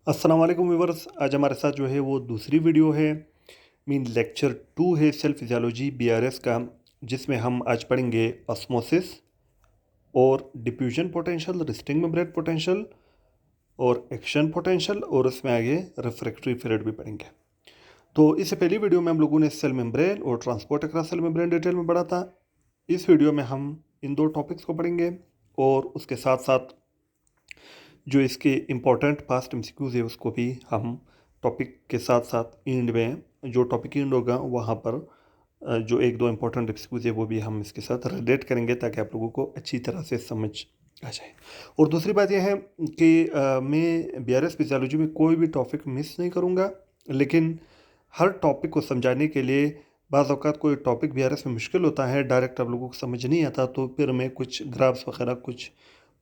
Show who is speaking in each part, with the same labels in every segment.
Speaker 1: अस्सलाम वालेकुम व्यूवर्स। आज हमारे साथ जो है वो दूसरी वीडियो है। लेक्चर 2 है सेल फिजियोलॉजी बीआरएस का, जिसमें हम आज पढ़ेंगे ऑस्मोसिस और diffusion potential, resting membrane potential और एक्शन पोटेंशियल, और उसमें आगे रिफ्रैक्टरी पीरियड भी पढ़ेंगे। तो इससे पहली वीडियो में हम लोगों ने सेल मेम्ब्रेन और transport across cell membrane detail में पढ़ा था। इस वीडियो में हम इन दो टॉपिक्स को पढ़ेंगे और उसके साथ साथ जो इसके इम्पोर्टेंट पास्ट एमसीक्यूज है उसको भी हम टॉपिक के साथ साथ एंड में, जो टॉपिक एंड होगा वहाँ पर जो एक दो इम्पोर्टेंट एमसीक्यूज है वो भी हम इसके साथ रिलेट करेंगे ताकि आप लोगों को अच्छी तरह से समझ आ जाए। और दूसरी बात यह है कि मैं बीआरएस फिजियोलॉजी में कोई भी टॉपिक मिस नहीं करूँगा, लेकिन हर टॉपिक को समझाने के लिए बाज़ औक़ात कोई टॉपिक बीआरएस में मुश्किल होता है, डायरेक्ट आप लोगों को समझ नहीं आता, तो फिर मैं कुछ ग्राफ्स वगैरह, कुछ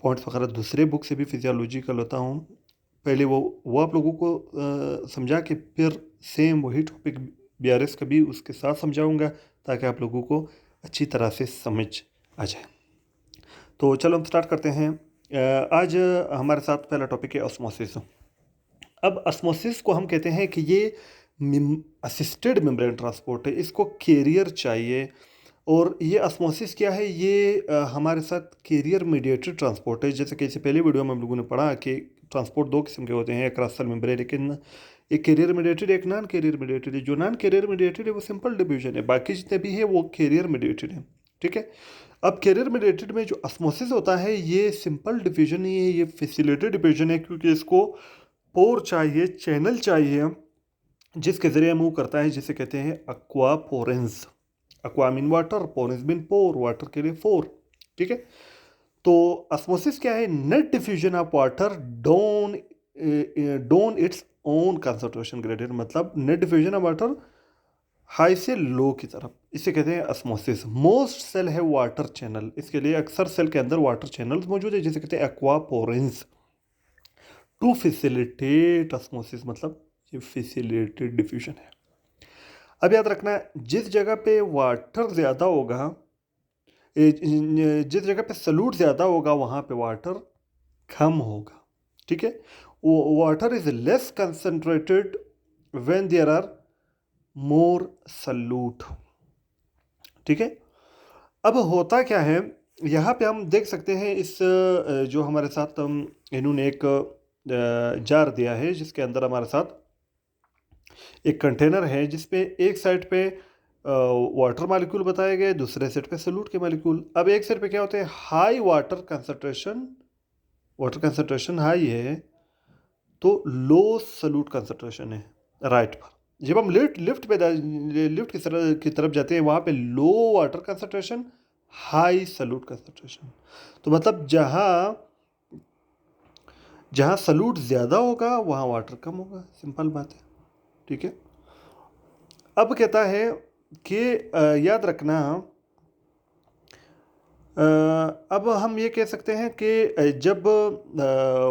Speaker 1: पॉइंट्स वगैरह दूसरे बुक से भी फिजियोलॉजी का लेता हूँ। पहले वो आप लोगों को समझा के फिर सेम वही टॉपिक बीआरएस का भी उसके साथ समझाऊंगा ताकि आप लोगों को अच्छी तरह से समझ आ जाए। तो चलो हम स्टार्ट करते हैं। आज हमारे साथ पहला टॉपिक है ऑस्मोसिस। अब ऑस्मोसिस को हम कहते हैं कि ये असिस्टेड मेम्ब्रेन ट्रांसपोर्ट है, इसको कैरियर चाहिए। और ये ऑस्मोसिस क्या है? ये हमारे साथ कैरियर मीडिएटेड ट्रांसपोर्ट है। जैसे कि इससे पहले वीडियो में हम लोगों ने पढ़ा कि ट्रांसपोर्ट दो किस्म के होते हैं अक्रॉस सेल मेम्ब्रेन, लेकिन एक कैरियर मीडिएटेड, एक नॉन कैरियर मीडिएटेड है। जो नॉन कैरियर मीडिएटेड है वो सिंपल डिफ्यूजन है, बाकी जितने भी है वो कैरियर मीडिएटेड है। ठीक है। अब कैरियर मीडिएटेड में जो ऑस्मोसिस होता है ये सिंपल डिफ्यूजन नहीं है, ये फैसिलिटेटेड डिफ्यूजन है, क्योंकि इसको पोर चाहिए, चैनल चाहिए जिसके ज़रिए मूव करता है, जिसे कहते हैं aquaporins. Aqua mean water, porins mean pore, water के लिए फोर। ठीक है। तो ऑस्मोसिस क्या है? Net diffusion of water down its own concentration gradient, मतलब net diffusion of water high से लो की तरफ, इसे कहते हैं ऑस्मोसिस। मोस्ट सेल है वाटर चैनल, इसके लिए अक्सर सेल के अंदर वाटर चैनल्स मौजूद है, जिसे कहते हैं एक्वा पोरेंस। टू फैसिलिटेट ऑस्मोसिस, मतलब ये फैसिलिटेटेड डिफ्यूजन है। अब याद रखना, जिस जगह पे वाटर ज़्यादा होगा, जिस जगह पे सलूट ज़्यादा होगा वहाँ पे वाटर कम होगा। ठीक है। Water is less concentrated when there are more solute. ठीक है। अब होता क्या है, यहाँ पे हम देख सकते हैं इस जो हमारे साथ इन्होंने एक जार दिया है जिसके अंदर हमारे साथ एक कंटेनर है जिसपे एक साइड पे वाटर मालिक्यूल बताए गए, दूसरे साइड पे सॉल्यूट के मालिक्यूल। अब एक साइड पे क्या होते हैं? हाई वाटर कंसंट्रेशन हाई है, तो लो सॉल्यूट कंसंट्रेशन है राइट पर। जब हम लिफ्ट की तरफ जाते हैं वहाँ पे low water concentration, high solute concentration. तो मतलब जहाँ सॉल्यूट ज़्यादा होगा वहाँ वाटर कम होगा, सिंपल बात है। ठीक है। अब कहता है कि याद रखना, अब हम ये कह सकते हैं कि जब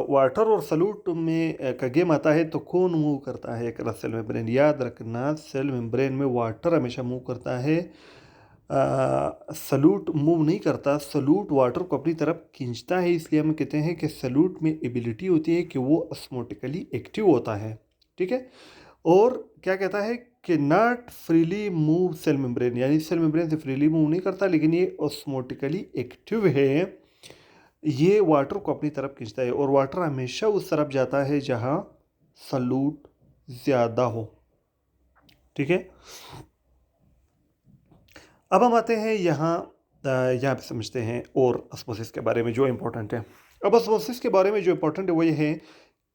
Speaker 1: वाटर और सॉल्यूट में का गेम आता है तो कौन मूव करता है? एक सेल मेम्ब्रेन। याद रखना, सेल मेम्ब्रेन में वाटर हमेशा मूव करता है, सॉल्यूट मूव नहीं करता। सॉल्यूट वाटर को अपनी तरफ खींचता है, इसलिए हम कहते हैं कि सॉल्यूट में एबिलिटी होती है कि वो ऑस्मोटिकली एक्टिव होता है। ठीक है। और क्या कहता है कि not freely move cell membrane, यानी सेल मेम्ब्रेन से फ्रीली मूव नहीं करता, लेकिन ये ऑस्मोटिकली एक्टिव है, ये वाटर को अपनी तरफ खींचता है। और वाटर हमेशा उस तरफ जाता है जहाँ सॉल्यूट ज़्यादा हो। ठीक है। अब हम आते हैं यहाँ पे समझते हैं और ऑस्मोसिस के बारे में जो इम्पोर्टेंट है। अब ऑस्मोसिस के बारे में जो इम्पोर्टेंट है वो ये है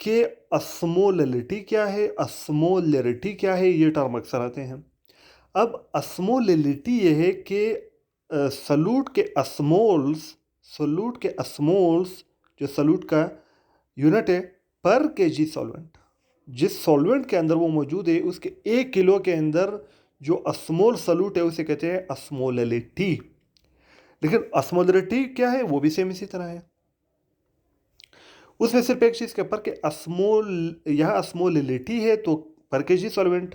Speaker 1: कि ऑस्मोलैरिटी क्या है, ऑस्मोलैरिटी क्या है, ये टर्म अक्सर आते हैं। अब ऑस्मोलैरिटी ये है कि सॉल्यूट के ऑस्मोल्स, जो सॉल्यूट का यूनिट है पर केजी सॉल्वेंट, जिस सॉल्वेंट के अंदर वो मौजूद है उसके 1 किलो के अंदर जो ऑस्मोल सॉल्यूट है उसे कहते हैं ऑस्मोलैरिटी। लेकिन ऑस्मोलैरिटी क्या है वो भी सेम इसी तरह है। उसमें सिर्फ एक चीज़ के ऊपर कि यहाँ ऑस्मोलैरिटी है तो पर केजी सॉल्वेंट।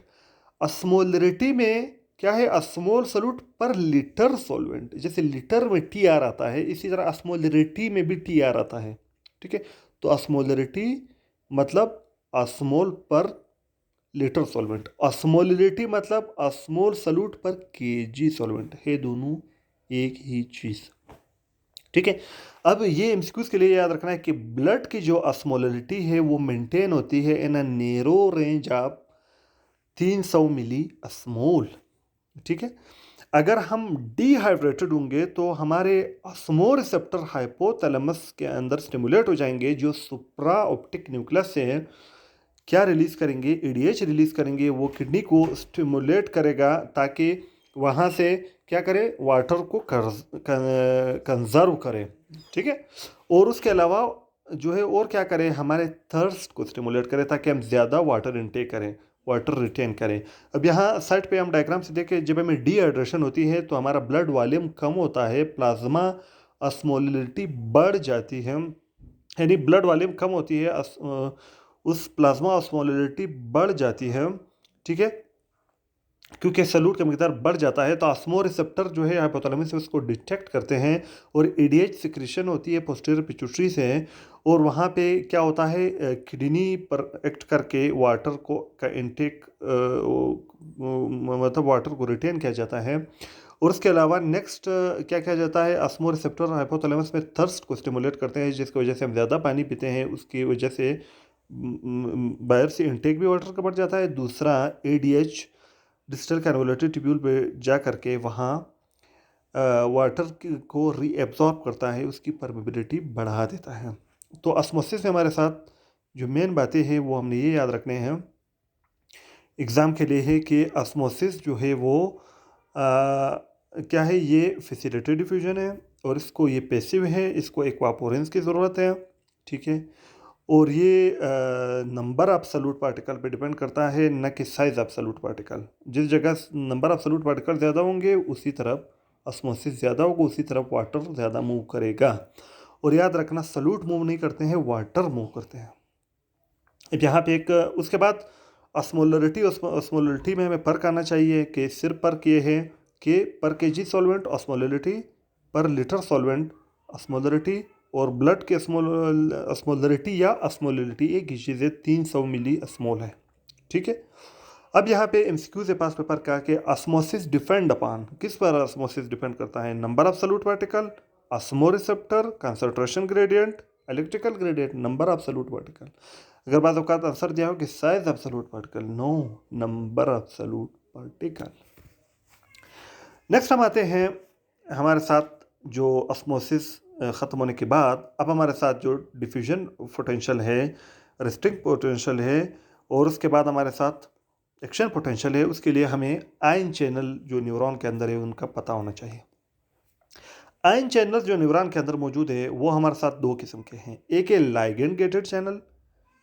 Speaker 1: ऑस्मोलैरिटी में क्या है? ऑस्मोल सॉल्यूट पर लीटर सॉल्वेंट। जैसे लीटर में टी आर आता है, इसी तरह ऑस्मोलैरिटी में भी टी आर आता है। ठीक है। तो ऑस्मोलैरिटी मतलब osmol पर लीटर सॉल्वेंट। ऑस्मोलिटी मतलब ऑस्मोल सॉल्यूट पर केजी सॉल्वेंट है, दोनों एक ही चीज़। ठीक है। अब ये एमसीक्यूज के लिए याद रखना है कि ब्लड की जो ऑस्मोलिटी है वो मेंटेन होती है in a narrow range of 300 milliosmole. ठीक है। अगर हम डिहाइड्रेटेड होंगे तो हमारे ऑस्मो रिसेप्टर हाइपोथैलेमस के अंदर स्टिमुलेट हो जाएंगे, जो सुप्रा ऑप्टिक न्यूक्लियस से क्या रिलीज करेंगे, एडीएच रिलीज करेंगे। वो किडनी को स्टिमुलेट करेगा ताकि वहाँ से क्या करे, वाटर को कंजर्व करे। ठीक है। और उसके अलावा जो है और क्या करे, हमारे थर्स्ट को स्टिमुलेट करे ताकि हम ज़्यादा वाटर इनटेक करें, वाटर रिटेन करें। अब यहाँ साइड पे हम डायग्राम से देखें, जब हमें डिहाइड्रेशन होती है तो हमारा ब्लड वॉल्यूम कम होता है, प्लाज्मा ऑस्मोलिटी बढ़ जाती है, यानी ब्लड वॉल्यूम कम होती है, उस प्लाज्मा ऑस्मोलिटी बढ़ जाती है। ठीक है। क्योंकि सल्यूट का मिकदार बढ़ जाता है तो ऑस्मो रिसेप्टर जो है हाइपोथैलेमस से उसको डिटेक्ट करते हैं और एडीएच सिक्रीशन होती है पोस्टीरियर पिट्यूटरी से, और वहाँ पे क्या होता है, किडनी पर एक्ट करके वाटर को का इनटेक, मतलब वाटर को रिटेन किया जाता है। और उसके अलावा नेक्स्ट क्या किया जाता है, ऑस्मो रिसेप्टर हाइपोथैलेमस में थर्स्ट को स्टिमुलेट करते हैं, जिसकी वजह से हम ज़्यादा पानी पीते हैं, उसकी वजह से बाहर से इनटेक भी वाटर का बढ़ जाता है। दूसरा एडीएच डिस्टल कन्वोल्यूटेड ट्यूब्यूल पे जा करके वहाँ वाटर को रीएब्जॉर्ब करता है, उसकी परमेबिलिटी बढ़ा देता है। तो ऑस्मोसिस में हमारे साथ जो मेन बातें हैं वो हमने ये याद रखने हैं एग्ज़ाम के लिए, है कि ऑस्मोसिस जो है वो क्या है, ये फैसिलिटेड डिफ्यूजन है और इसको ये पैसिव है, इसको एक्वापोरेंस की ज़रूरत है। ठीक है। और ये नंबर ऑफ सल्यूट पार्टिकल पे डिपेंड करता है, न कि साइज ऑफ सल्यूट पार्टिकल। जिस जगह नंबर ऑफ सल्यूट पार्टिकल ज़्यादा होंगे उसी तरफ ऑस्मोसिस ज़्यादा होगा, उसी तरफ वाटर ज़्यादा मूव करेगा। और याद रखना, सल्यूट मूव नहीं करते हैं, वाटर मूव करते हैं। अब यहाँ पे एक उसके बाद ऑस्मोलरिटी में हमें फर्क आना चाहिए कि सिर्फ फर्क ये है कि पर केजी सॉल्वेंट ऑस्मोलरिटी, पर लीटर सॉल्वेंट ऑस्मोलरिटी, और ब्लड के ऑस्मोलरिटी या ऑस्मोलिटी एक ही चीज़ है, 300 मिली ऑस्मोल है। ठीक है। अब यहाँ पे एमसीक्यू से पास पेपर का कि ऑस्मोसिस डिपेंड अपॉन, किस पर ऑस्मोसिस डिपेंड करता है, number of solute particle, osmoreceptor, concentration gradient, electrical gradient, number of solute particle. अगर बात औकात आंसर दिया हो कि size of solute particle, no, number of solute particle. Next हम आते हैं हमारे साथ जो ऑस्मोसिस ख़त्म होने के बाद अब हमारे साथ जो डिफ्यूजन पोटेंशियल है, रेस्टिंग पोटेंशियल है, और उसके बाद हमारे साथ एक्शन पोटेंशियल है। उसके लिए हमें आयन चैनल जो न्यूरॉन के अंदर है उनका पता होना चाहिए। आयन चैनल जो न्यूरॉन के अंदर मौजूद है वो हमारे साथ दो किस्म के हैं। एक है लाइगेंड गेटेड चैनल,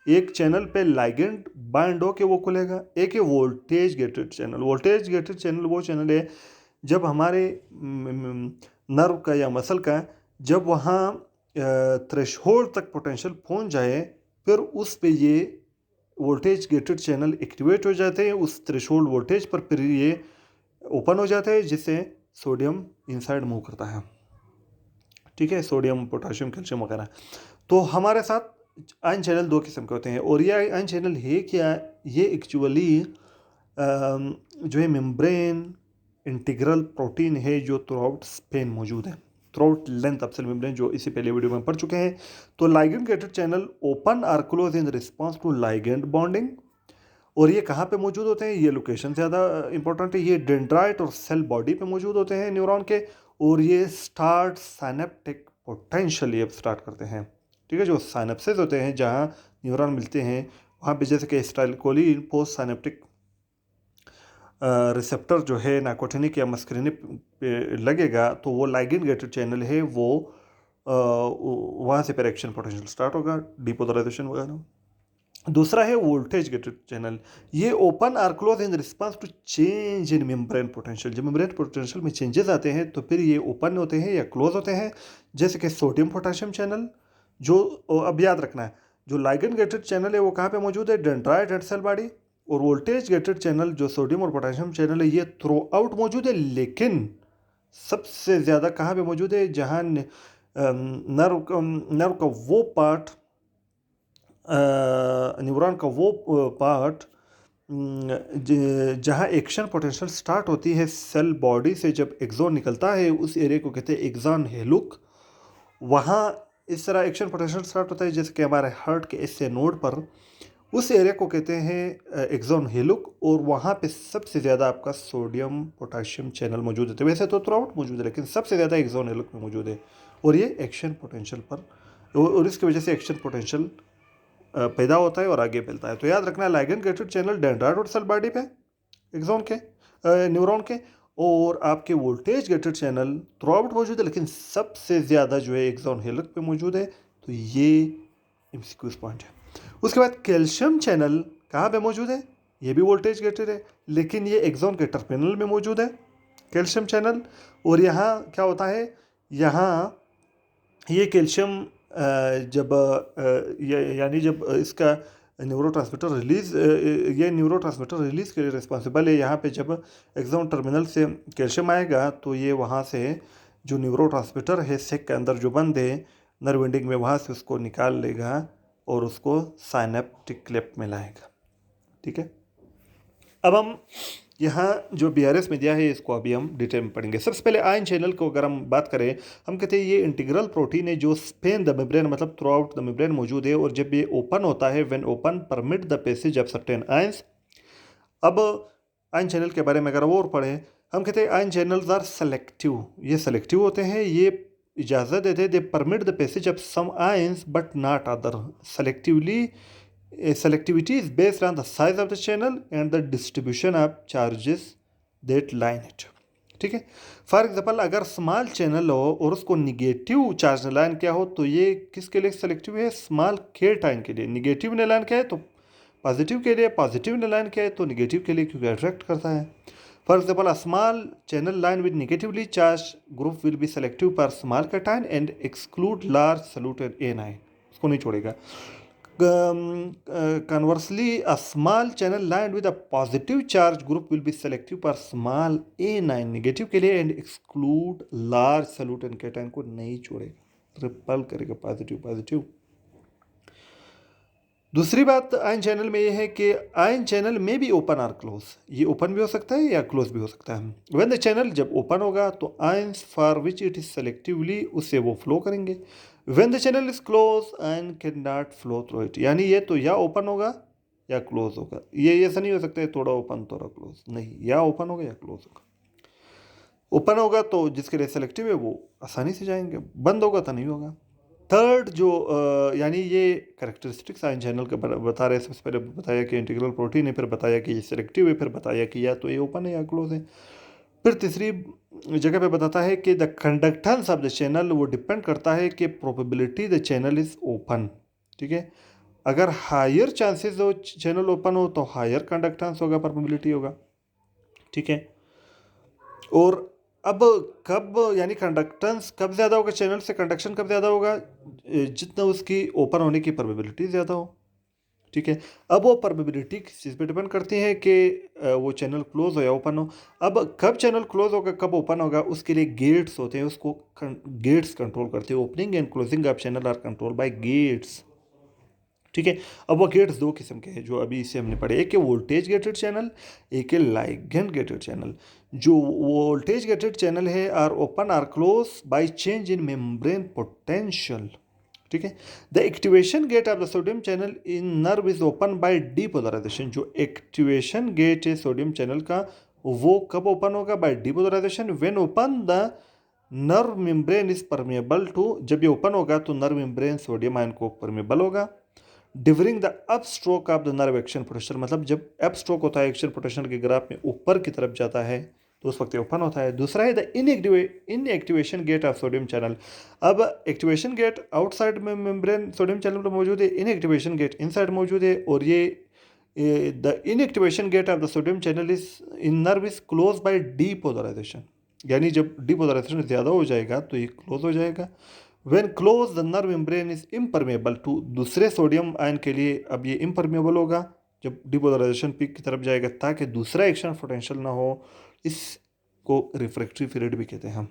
Speaker 1: एक चैनल पे लाइगेंड बाइंड होके वो खुलेगा। एक है voltage gated channel. Voltage gated channel वो चैनल है जब हमारे नर्व का या मसल का, जब वहाँ थ्रेशहोल्ड तक पोटेंशियल पहुँच जाए, फिर उस पे ये वोल्टेज गेटेड चैनल एक्टिवेट हो जाते हैं, उस थ्रेशहोल्ड वोल्टेज पर फिर ये ओपन हो जाते हैं, जिससे सोडियम इनसाइड मूव करता है। ठीक है। सोडियम, पोटाशियम, कैल्शियम वगैरह। तो हमारे साथ आयन चैनल दो किस्म के होते हैं, और ये आयन चैनल है क्या, ये एक्चुअली जो है मेम्ब्रेन इंटीग्रल प्रोटीन है जो थ्रू आउट स्पेन मौजूद है, throughout length of cell membrane, जो इसी पहले वीडियो में पढ़ चुके हैं। तो ligand gated channel open or close in response to ligand bonding. और ये कहाँ पे मौजूद होते हैं, ये लोकेशन ज़्यादा इंपॉर्टेंट है। ये डेंड्राइट और सेल बॉडी पे मौजूद होते हैं न्यूरॉन के, और ये स्टार्ट साइनेप्टिक पोटेंशियल ये स्टार्ट करते हैं। ठीक है। जो साइनेप्सिस होते हैं जहाँ न्यूरॉन मिलते हैं वहाँ पे, जैसे कि एसिटाइलकोलिन पोस्ट साइनेप्टिक रिसेप्टर जो है नाइकोटिनिक या मस्करिनिक पे लगेगा, तो वो लाइगेंड गेटेड चैनल है, वो वहाँ से फिर एक्शन पोटेंशियल स्टार्ट होगा, डिपोलराइजेशन वगैरह। दूसरा है वोल्टेज गेटेड चैनल। ये open or close in response to change in membrane potential. जब मेम्ब्रेन पोटेंशियल में चेंजेस आते हैं तो फिर ये ओपन होते हैं या क्लोज होते हैं, जैसे कि सोडियम पोटेशियम चैनल। जो अब याद रखना है, जो लाइगेंड गेटेड चैनल है वो कहाँ पे मौजूद है, डेंड्राइट एंड सेल बॉडी। और वोल्टेज गेटेड चैनल जो सोडियम और पोटेशियम चैनल है ये थ्रू आउट मौजूद है, लेकिन सबसे ज़्यादा कहाँ पे मौजूद है, जहाँ नर्व का वो पार्ट न्यूरॉन का वो पार्ट जहाँ एक्शन पोटेंशियल स्टार्ट होती है सेल बॉडी से, जब एक्सॉन निकलता है उस एरिया को कहते हैं एक्सॉन हेलुक। वहाँ इस तरह एक्शन पोटेंशियल स्टार्ट होता है, जैसे कि हमारे हार्ट के एसए नोड पर, उस एरिया को कहते हैं एक्सॉन हेलुक। और वहाँ पे सबसे ज़्यादा आपका सोडियम पोटेशियम चैनल मौजूद होते हैं। वैसे तो थ्रूआउट मौजूद है, लेकिन सबसे ज़्यादा एक्सॉन हेलुक में मौजूद है। और ये एक्शन पोटेंशियल पर, और इसकी वजह से एक्शन पोटेंशियल पैदा होता है और आगे फैलता है। तो याद रखना, ligand gated channel dendrite cell body पे एक्सॉन के, न्यूरॉन के, और आपके वोल्टेज गेटेड चैनल थ्रूआउट मौजूद है, लेकिन सबसे ज़्यादा जो है एक्सॉन हेलुक पे मौजूद है। तो ये एमसीक्यूज पॉइंट है। उसके बाद कैल्शियम चैनल कहाँ पे मौजूद है? ये भी वोल्टेज गेटेड है, लेकिन ये एक्सॉन के टर्मिनल में मौजूद है कैल्शियम चैनल। और यहाँ क्या होता है, यहाँ ये कैल्शियम जब यानी जब इसका न्यूरोट्रांसमीटर रिलीज, ये न्यूरोट्रांसमीटर रिलीज के लिए रिस्पॉन्सिबल है। यहाँ पे जब एक्सॉन टर्मिनल से कैल्शियम आएगा तो ये वहाँ से जो न्यूरोट्रांसमीटर है सेक के अंदर जो बंद है नर्व एंडिंग में, वहाँ से उसको निकाल लेगा और उसको साइनेप्टिक क्लेफ्ट में लाएगा। ठीक है, अब हम यहाँ जो बीआरएस में दिया है इसको अभी हम डिटेल में पढ़ेंगे। सबसे पहले आयन चैनल को अगर हम बात करें, हम कहते हैं ये इंटीग्रल प्रोटीन है जो स्पेन द मेम्ब्रेन, मतलब थ्रू आउट द मेम्ब्रेन मौजूद है। और जब ये ओपन होता है, when open permit the passage of certain ions. अब आयन चैनल के बारे में अगर और पढ़ें, हम कहते हैं आयन चैनल्स आर सेलेक्टिव, ये सेलेक्टिव होते हैं, ये इजाज़त देते हैं, they permit the passage of some ions but not other. Selectivity is based on the size of the channel and the distribution of charges that line it. ठीक है, for example अगर स्मॉल चैनल हो और उसको negative charge line क्या हो, तो ये किसके लिए सेलेक्टिव है? स्मॉल केटाइन के लिए। निगेटिव लाइन क्या है तो पॉजिटिव के लिए, पॉजिटिव लाइन क्या है तो निगेटिव के लिए, क्योंकि अट्रैक्ट करता है। For example a small channel line with negatively charge group will be selective for small cation and exclude large solvated anion, उसको नहीं छोड़ेगा। Conversely, a small channel lined with a positive charge group will be selective for small A9 negative के लिए and exclude large solute and cation को नहीं छोड़ेगा, ripple करेगा positive positive. दूसरी बात आयन चैनल में ये है कि आयन चैनल में भी ओपन और क्लोज, ये ओपन भी हो सकता है या क्लोज भी हो सकता है। व्हेन द चैनल जब ओपन होगा तो ions for which it is selectively उससे वो फ्लो करेंगे। When the channel is close ion can not flow through it, यानी ये तो या ओपन होगा या क्लोज होगा, ये ऐसा नहीं हो सकता है थोड़ा ओपन थोड़ा क्लोज, नहीं, या ओपन होगा या क्लोज होगा। ओपन होगा तो जिसके लिए सेलेक्टिव है वो आसानी से जाएंगे, बंद होगा तो नहीं होगा। थर्ड जो यानी ये करेक्टरिस्टिक्स आयन चैनल का बता रहे हैं। सबसे पहले बताया कि इंटीग्रल प्रोटीन है, फिर बताया कि ये सेलेक्टिव है, फिर बताया कि या तो ये ओपन है या क्लोज है। फिर तीसरी जगह पे बताता है कि the conductance of the channel वो डिपेंड करता है कि probability the channel is open. ठीक है, अगर हायर चांसेस हो चैनल ओपन हो तो हायर कंडक्टेंस होगा, प्रोबेबिलिटी होगा। ठीक है, और अब कब यानी कंडक्टेंस कब ज़्यादा होगा चैनल से, कंडक्शन कब ज़्यादा होगा, जितना उसकी ओपन होने की प्रोबेबिलिटी ज़्यादा हो। ठीक है, अब वो प्रोबेबिलिटी किस चीज़ पे डिपेंड करती है कि वो चैनल क्लोज हो या ओपन हो। अब कब चैनल क्लोज होगा कब ओपन होगा, उसके लिए गेट्स होते हैं, उसको गेट्स कंट्रोल करते हैं। Opening and closing of channel are control by gates. ठीक है, अब वो गेट्स दो किस्म के हैं जो अभी इसे हमने पढ़े, एक है वोल्टेज गेटेड चैनल, एक है लाइगेंड गेटेड चैनल। जो वोल्टेज गेटेड चैनल है are open or close by change in membrane potential. ठीक है, the activation gate of the sodium channel in nerve is open by depolarization. जो activation gate है sodium channel का वो कब open होगा? By depolarization. When open the nerve membrane is permeable to, जब ये ओपन होगा तो नर्व मेम्ब्रेन सोडियम आयन को परमेबल होगा। During the up stroke of the nerve action potential, मतलब जब अप स्ट्रोक होता है एक्शन पोटेंशियल के ग्राफ में ऊपर की तरफ जाता है तो उस वक्त ओपन होता है। दूसरा है the inactivation gate of sodium channel. अब एक्टिवेशन गेट आउटसाइड में मेम्ब्रेन सोडियम चैनल पर मौजूद है, इनएक्टिवेशन गेट इनसाइड मौजूद है। और ये the inactivation gate of the sodium channel is in nerve is close by depolarization, यानी जब डीपोलराइजेशन ज़्यादा हो जाएगा तो ये क्लोज हो जाएगा। When closed, the nerve membrane is impermeable to दूसरे सोडियम आयन के लिए अब ये impermeable होगा जब डिपोलराइजेशन पीक की तरफ जाएगा, ताकि दूसरा एक्शन पोटेंशियल ना हो। इसको रिफ्रैक्टरी पीरियड भी कहते हैं हम।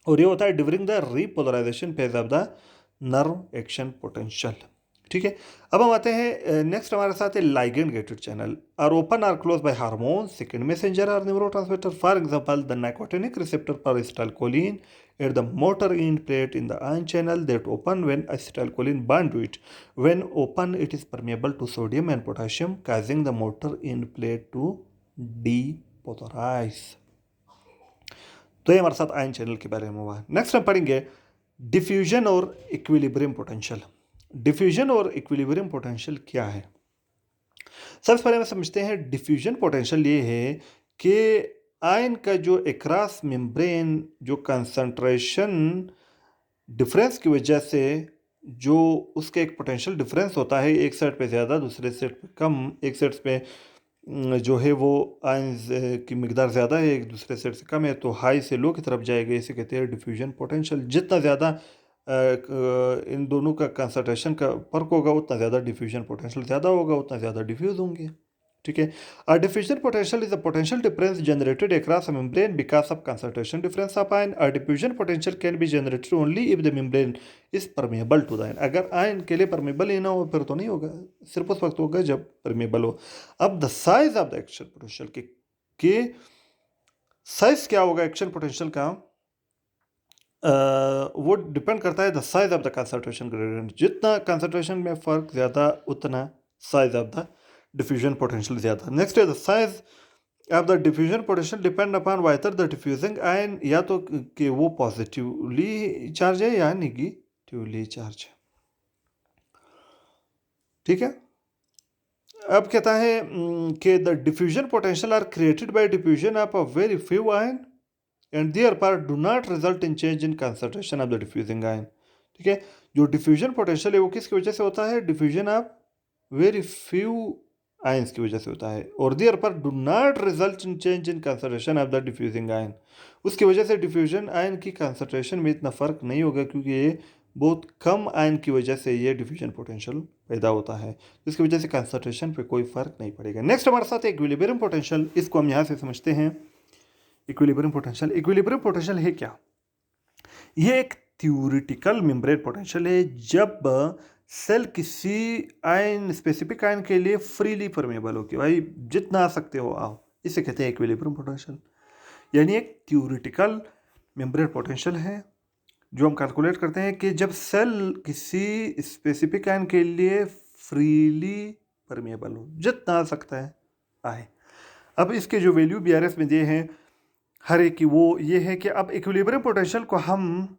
Speaker 1: और ये होता है during the repolarisation phase of the nerve action potential. ठीक है। अब हम आते हैं नेक्स्ट, हमारे साथ है ligand gated channel are open or close by hormone, second messenger or neurotransmitter, for example the nicotinic receptor for acetylcholine at the motor end plate in the ion channel that open when acetylcholine bind to it. When open, it is permeable to sodium and potassium, causing the motor end plate to depolarize. तो ये हमारे साथ ion channel के बारे में हुआ। Next हम पढ़ेंगे डिफ्यूजन और इक्विलिब्रियम पोटेंशियल। डिफ्यूजन और इक्विलिब्रियम पोटेंशियल क्या है? सबसे पहले हम समझते हैं डिफ्यूजन पोटेंशियल ये है कि आयन का जो एक्रॉस मेम्ब्रेन जो कंसंट्रेशन डिफरेंस की वजह से जो उसका एक पोटेंशियल डिफरेंस होता है, एक साइड पे ज़्यादा दूसरे साइड पे कम, एक साइड पे जो है वो आयन की मिकदार ज़्यादा है, एक दूसरे साइड से कम है, तो हाई से लो की तरफ जाएगा, इसे कहते हैं डिफ्यूजन पोटेंशियल। जितना ज़्यादा इन दोनों का कंसंट्रेशन का फर्क होगा उतना ज़्यादा डिफ्यूजन पोटेंशियल ज़्यादा होगा, उतना ज़्यादा डिफ्यूज़ होंगे। ठीक है। A diffusion potential is a potential difference generated across a membrane because of concentration difference of ion. A diffusion potential can be generated only if the membrane is permeable to the ion. अगर ion के लिए permeable ही ना हो फिर तो नहीं होगा, सिर्फ उस वक्त होगा जब परमेबल हो। अब the size of the action potential के साइज क्या होगा एक्शन पोटेंशियल का, वो डिपेंड करता है the size of the concentration gradient. जितना कंसंट्रेशन में फर्क ज़्यादा उतना size of the diffusion potential ज़्यादा। नेक्स्ट है the size of the diffusion potential depend upon whether the diffusing ion या तो कि वो पॉजिटिवली चार्ज है या नेगेटिवली चार्ज है। ठीक है। अब कहता है कि the diffusion potential are created by diffusion of a very few ion and therefore do not result in change in concentration of the diffusing ion. ठीक है। जो डिफ्यूजन पोटेंशियल है वो किसकी वजह से होता है? Diffusion of very few ions की वजह से होता है, और therefore do not result in change in concentration of the diffusing ion. उसकी वजह से डिफ्यूजन आयन की कंसंट्रेशन में इतना फर्क नहीं होगा, क्योंकि ये बहुत कम आयन की वजह से ये डिफ्यूजन पोटेंशियल पैदा होता है, जिसकी वजह से कंसंट्रेशन पे कोई फर्क नहीं पड़ेगा। नेक्स्ट हमारे साथ इक्विलिब्रियम पोटेंशियल, इसको हम यहाँ से समझते हैं। इक्विलिब्रियम पोटेंशियल, इक्विलिब्रियम पोटेंशियल है क्या? ये एक थ्योरेटिकल मेम्ब्रेन पोटेंशियल है जब सेल किसी आयन स्पेसिफिक आयन के लिए फ्रीली परमेबल हो कि भाई जितना आ सकते हो आओ, इसे कहते हैं इक्विलिब्रियम पोटेंशियल। यानी एक थ्योरेटिकल मेम्ब्रेन पोटेंशियल है जो हम कैलकुलेट करते हैं कि जब सेल किसी स्पेसिफिक आयन के लिए फ्रीली परमेबल हो, जितना आ सकता है आए। अब इसके जो वैल्यू BRS में दिए हैं हर एक की, वो ये है कि अब इक्विलिब्रियम पोटेंशियल को हम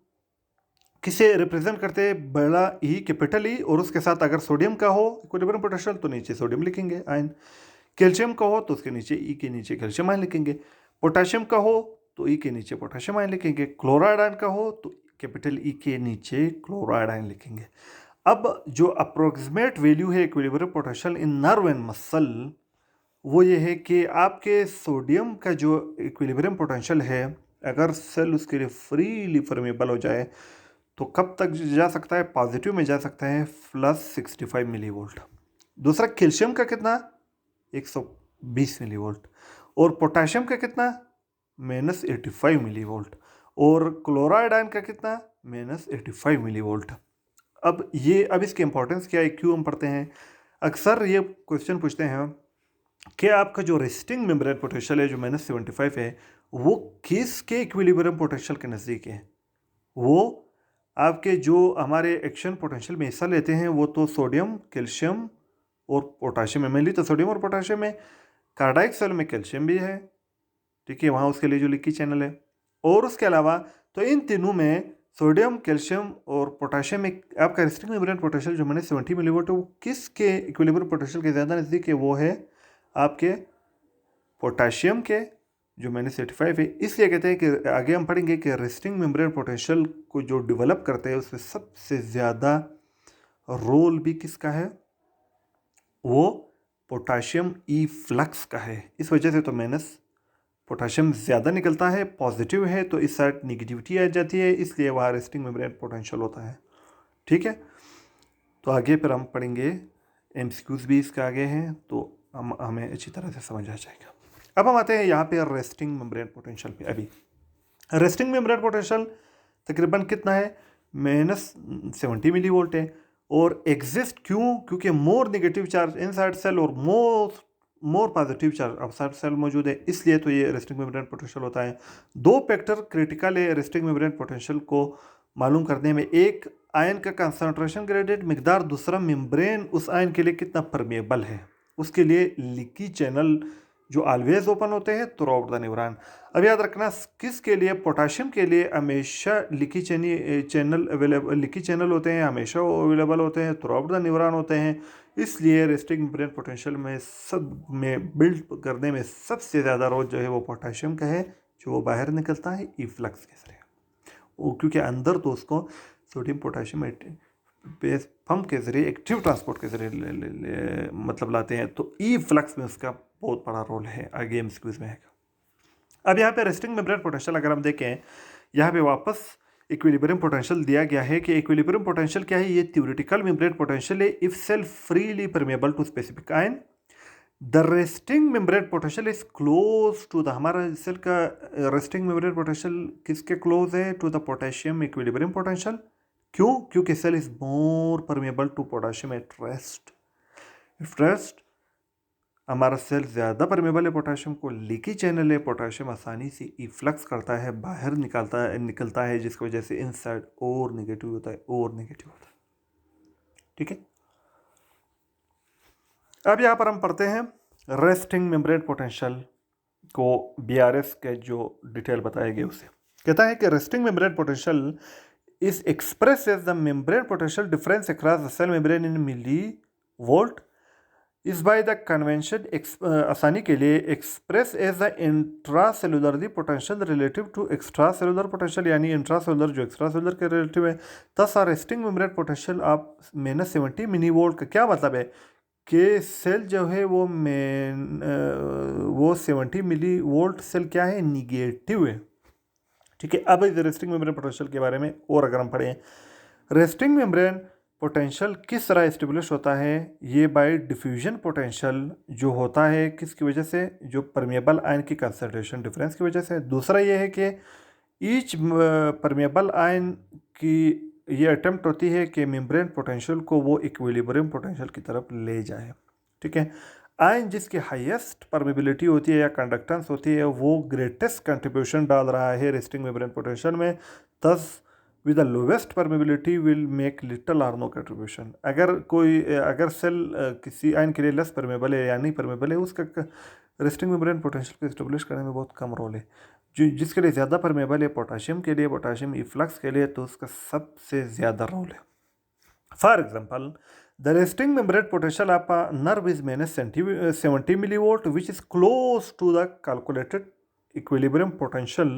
Speaker 1: किसे रिप्रेजेंट करते हैं? बड़ा ई, कैपिटल ई, और उसके साथ अगर सोडियम का हो इक्विलिब्रियम पोटेंशियल तो नीचे सोडियम लिखेंगे आयन, कैल्शियम का हो तो उसके नीचे ई के नीचे कैल्शियम आयन लिखेंगे, पोटेशियम का हो तो ई के नीचे पोटेशियम आयन लिखेंगे, क्लोराइड आयन का हो तो कैपिटल ई के नीचे क्लोराइड आयन लिखेंगे। अब जो अप्रोक्सीमेट वैल्यू है equilibrium potential in nerve and muscle, वो ये है कि आपके सोडियम का जो इक्विलिब्रियम पोटेंशियल है, अगर सेल उसके लिए फ्रीली परमेबल हो जाए तो कब तक जा सकता है? पॉजिटिव में जा सकता है +65 मिलीवोल्ट। दूसरा कैल्शियम का कितना? 120 मिलीवोल्ट। और पोटेशियम का कितना? -85 मिलीवोल्ट। और क्लोराइड आयन का कितना? -85 मिलीवोल्ट। अब इसकी इंपॉर्टेंस क्या है, क्यों हम पढ़ते हैं? अक्सर ये क्वेश्चन पूछते हैं कि आपका जो रेस्टिंग मेम्ब्रेन पोटेंशियल है जो -75 है, वो किसके इक्विलिब्रियम पोटेंशियल के नज़दीक है? वो आपके जो हमारे एक्शन पोटेंशियल में हिस्सा लेते हैं वो तो सोडियम, कैल्शियम और पोटेशियम है। मेनली तो सोडियम और पोटेशियम है। कार्डियक सेल में कैल्शियम भी है, ठीक है, वहाँ उसके लिए जो लीकी चैनल है। और उसके अलावा तो इन तीनों में सोडियम, कैल्शियम और पोटेशियम में आपका रेस्टिंग मेम्ब्रेन पोटेंशियल जो मैंने 70 मिलीवोल्ट है, वो किसके इक्विलिब्रियम पोटेंशियल के ज़्यादा नज़दीक है? वो है आपके पोटेशियम के जो -85 है। इसलिए कहते हैं कि आगे हम पढ़ेंगे कि रेस्टिंग मेम्ब्रेन पोटेंशियल को जो डेवलप करते हैं उसमें सबसे ज़्यादा रोल भी किसका है? वो पोटेशियम इफ्लक्स का है। इस वजह से तो माइनस पोटेशियम ज़्यादा निकलता है, पॉजिटिव है तो इस साइड निगेटिविटी आ जाती है, इसलिए वहाँ रेस्टिंग मेम्ब्रेन पोटेंशियल होता है। ठीक है। तो आगे फिर हम पढ़ेंगे, MCQs भी इसके आगे हैं, तो हमें अच्छी तरह से समझ आ जाएगा। अब हम आते हैं यहाँ पे रेस्टिंग मेम्ब्रेन पोटेंशियल पे। अभी रेस्टिंग मेम्ब्रेन पोटेंशियल तकरीबन कितना है? -70 मिलीवोल्ट है। और एग्जिस्ट क्यों? क्योंकि more negative charge inside cell और more positive charge outside cell मौजूद है, इसलिए तो ये रेस्टिंग मेम्ब्रेन पोटेंशियल होता है। दो फैक्टर क्रिटिकल है रेस्टिंग मेम्ब्रेन पोटेंशियल को मालूम करने में, एक आयन का कंसंट्रेशन ग्रेडिएंट मिकदार, दूसरा मेम्ब्रेन उस आयन के लिए कितना परमेबल है। उसके लिए लीकी चैनल जो ऑलवेज ओपन होते हैं थ्रू आउट द न्यूरॉन। अब याद रखना किसके लिए? पोटाशियम के लिए हमेशा leaky channel available, leaky channel होते हैं, हमेशा अवेलेबल होते हैं, थ्रू आउट द न्यूरॉन होते हैं। इसलिए रेस्टिंग मेम्ब्रेन पोटेंशियल में सब में बिल्ड करने में सबसे ज़्यादा रोल जो है वो पोटाशियम का है, जो वो बाहर निकलता है इफ्लक्स के जरिए। वो क्योंकि अंदर तो उसको सोडियम पोटाशियम बेस पंप के जरिए एक्टिव ट्रांसपोर्ट के जरिए मतलब लाते हैं, तो ई फ्लक्स में उसका बहुत बड़ा रोल है। आगे एमसीक्यूज में है। अब यहाँ पे रेस्टिंग मेम्ब्रेन पोटेंशियल अगर हम देखें, यहाँ पे वापस इक्विलिब्रियम पोटेंशियल दिया गया है कि इक्विलिब्रियम पोटेंशियल क्या है? ये थ्योरेटिकल मेम्ब्रेन पोटेंशियल है if cell freely permeable to specific ion. The resting membrane potential is close to the, हमारा सेल का रेस्टिंग मेम्ब्रेन पोटेंशियल किसके क्लोज है? To the potassium equilibrium potential. क्यों? क्योंकि cell is more permeable to potassium at rest. If rest हमारा cell ज़्यादा permeable है potassium को, लीकी चैनल है, पोटेशियम आसानी से इफ्लक्स करता है, बाहर निकलता है, जिसकी वजह से इनसाइड और नेगेटिव होता है। ठीक है। अब यहाँ पर हम पढ़ते हैं रेस्टिंग मेम्ब्रेन पोटेंशियल को, बीआरएस के जो डिटेल बताए गए उसे। कहता है कि resting membrane potential is express as the membrane potential difference across the cell membrane in millivolt is by the convention, आसानी के लिए express as the intracellular potential relative to extracellular potential, यानी intracellular जो extracellular के relative है। Thus resting membrane potential आप -70 milli volt का क्या मतलब है कि सेल जो है वो वो 70 मिली वोल्ट सेल क्या है? निगेटिव है। ठीक है। अब इस रेस्टिंग मेम्ब्रेन पोटेंशियल के बारे में और अगर हम पढ़ें, रेस्टिंग मेम्ब्रेन पोटेंशियल किस तरह एस्टेब्लिश होता है? ये बाय डिफ्यूजन पोटेंशियल जो होता है किसकी वजह से? जो परमेबल आयन की कंसंट्रेशन डिफरेंस की वजह से। दूसरा ये है कि ईच परमेबल आयन की ये अटेम्प्ट होती है कि मेम्ब्रेन पोटेंशियल को वो इक्विलिब्रियम पोटेंशियल की तरफ ले जाए। ठीक है। आयन जिसकी हाईएस्ट परमेबिलिटी होती है या कंडक्टेंस होती है वो ग्रेटेस्ट कंट्रीब्यूशन डाल रहा है रेस्टिंग मेम्ब्रेन पोटेंशियल में। Thus with the lowest permeability will make little or no contribution. अगर सेल किसी आयन के लिए लेस परमेबल है या नहीं परमेबल है, उसका रेस्टिंग मेम्ब्रेन पोटेंशियल को एस्टेब्लिश करने में बहुत कम रोल है। जिसके लिए ज़्यादा परमेबल है पोटाशियम के लिए, पोटाशियम इफ्लक्स के लिए, तो उसका सबसे ज़्यादा रोल है। For example, the resting membrane potential of a nerve is -70 millivolt which is close to the calculated equilibrium potential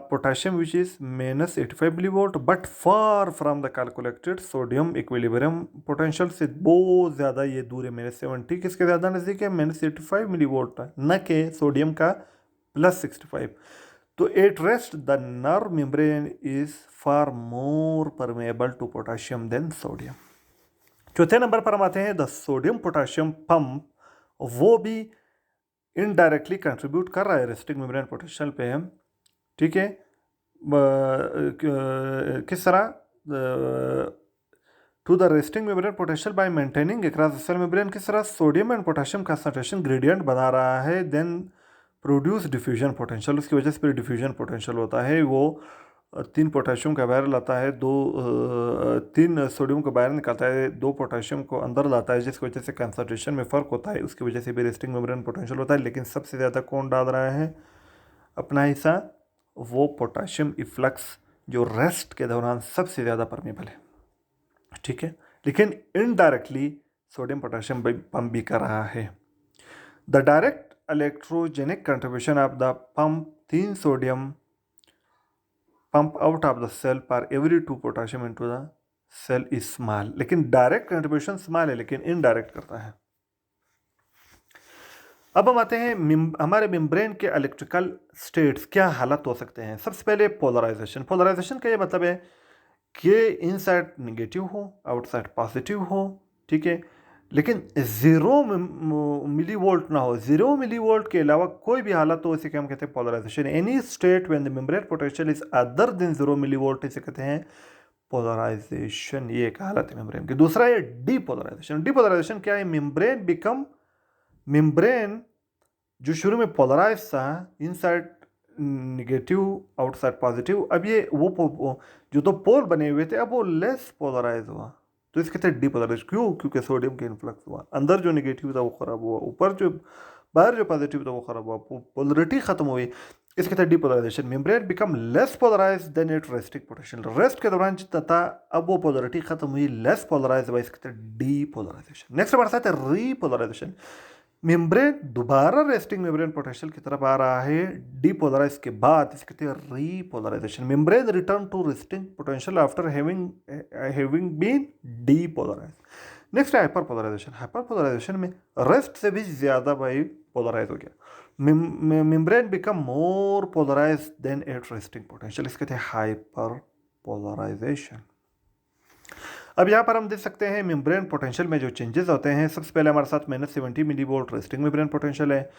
Speaker 1: potassium which is -85 millivolt but far from the calculated sodium equilibrium potential से बहुत ज़्यादा ये दूर है। -70 किसके ज़्यादा नज़दीक है? -85 मिलीवोल्ट, न के सोडियम का +65। तो at rest the nerve membrane is far more permeable to potassium than sodium. चौथे नंबर पर हम आते हैं द सोडियम पोटाशियम पंप, वो भी इनडायरेक्टली कंट्रीब्यूट कर रहा है रेस्टिंग मेम्ब्रेन पोटेंशियल पे। ठीक है। किस तरह? To the resting membrane potential by maintaining across the cell membrane. किस तरह? Sodium and potassium concentration gradient बना रहा है, देन प्रोड्यूस डिफ्यूजन पोटेंशियल, उसकी वजह से फिर डिफ्यूजन पोटेंशियल होता है। वो 3 पोटेशियम का बाहर लाता है, 3 सोडियम को बाहर निकालता है, 2 पोटेशियम को अंदर लाता है, जिसकी वजह से कंसंट्रेशन में फ़र्क होता है, उसकी वजह से भी रेस्टिंग मेम्ब्रेन पोटेंशियल होता है। लेकिन सबसे ज़्यादा कौन डाल रहा है अपना हिस्सा? वो पोटेशियम इफ्लक्स जो रेस्ट के दौरान सबसे ज़्यादा परमेबल है। ठीक है। लेकिन इनडायरेक्टली सोडियम पोटेशियम पंप भी कर रहा है। The direct electrogenic contribution of the pump 3 sodium pump out of the cell per every 2 potassium into the cell is small. लेकिन डायरेक्ट कंट्रीब्यूशन स्मॉल है, लेकिन इनडायरेक्ट करता है। अब हम आते हैं हमारे मेम्ब्रेन के इलेक्ट्रिकल स्टेट्स क्या हालत हो सकते हैं। सबसे पहले पोलराइजेशन। पोलराइजेशन का ये मतलब है कि इनसाइड नेगेटिव हो, आउटसाइड पॉजिटिव हो। ठीक है। लेकिन 0 मिली वोल्ट ना हो। 0 मिली वोल्ट के अलावा कोई भी हालत हो, इसे हम कहते हैं polarization. Any state when the membrane potential is other than 0 millivolt, इसे कहते हैं पोलराइजेशन, ये एक हालत है मेम्ब्रेन की। दूसरा है डीपोलराइजेशन। डीपोलराइजेशन क्या है? मेम्ब्रेन जो शुरू में पोलराइज था, इनसाइड निगेटिव आउटसाइड पॉजिटिव, अब ये जो दो पोल बने हुए थे अब वो लेस पोलराइज हुआ, तो इसके थे डीपोलराइज। क्यों? क्योंकि सोडियम का इन्फ्लक्स हुआ, अंदर जो निगेटिव था वो खराब हुआ, ऊपर जो बाहर जो पॉजिटिव था वो खराब हुआ, पोलरिटी खत्म हुई, इसके था depolarization. Membrane become less polarize than it resting potential. Rest के दौरान जितना था अब वो पोलरिटी खत्म हुई, लेस पोलराइज हुआ, इसके था डीपोलराइजेशन। नेक्स्ट हमारे साथ है रीपोलराइजेशन। मेम्ब्रेन दोबारा रेस्टिंग मेम्ब्रेन पोटेंशियल की तरफ आ रहा है डीपोलराइज के बाद, इसके कहते हैं repolarization. Membrane return to resting potential after having been depolarize. Next है हाइपर पोलराइजेशन। हाइपर पोलराइजेशन में रेस्ट से भी ज्यादा भाई पोलराइज हो गया, membrane become more polarize than at resting potential, इसके कहते हैं हाइपर पोलराइजेशन। अब यहाँ पर हम देख सकते हैं मेम्ब्रेन पोटेंशियल में जो चेंजेस होते हैं। सबसे पहले हमारे साथ -70 millivolt resting membrane potential है।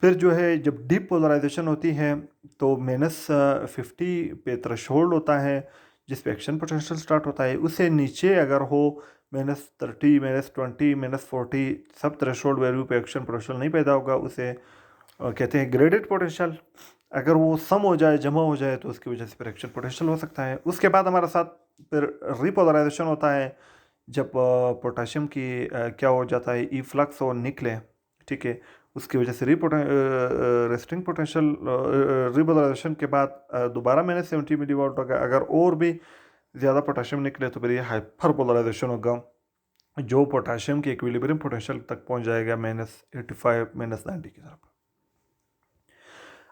Speaker 1: फिर जो है जब डीप पोलराइजेशन होती है तो -50 पे थ्रेशोल्ड होता है जिस पे एक्शन पोटेंशियल स्टार्ट होता है। उससे नीचे अगर हो -30, -20, -40 सब थ्रेशोल्ड वैल्यू पे एक्शन पोटेंशियल नहीं पैदा होगा, उसे कहते हैं ग्रेडेड पोटेंशियल। अगर वो सम हो जाए, जमा हो जाए, तो उसकी वजह से फिर एक्शन पोटेंशियल हो सकता है। उसके बाद हमारे साथ फिर रिपोलराइजेशन होता है जब पोटेशियम की क्या हो जाता है, ई फ्लक्स और निकले, ठीक है, उसकी वजह से रेस्टिंग पोटेंशियल। रिपोलराइजेशन के बाद दोबारा -70 मिली वोल्ट होगा। अगर और भी ज़्यादा पोटेशियम निकले तो फिर ये हाइपर पोलराइजेशन होगा, जो पोटेशियम की इक्विलिब्रियम पोटेंशियल तक पहुंच जाएगा -85, -90 की तरफ।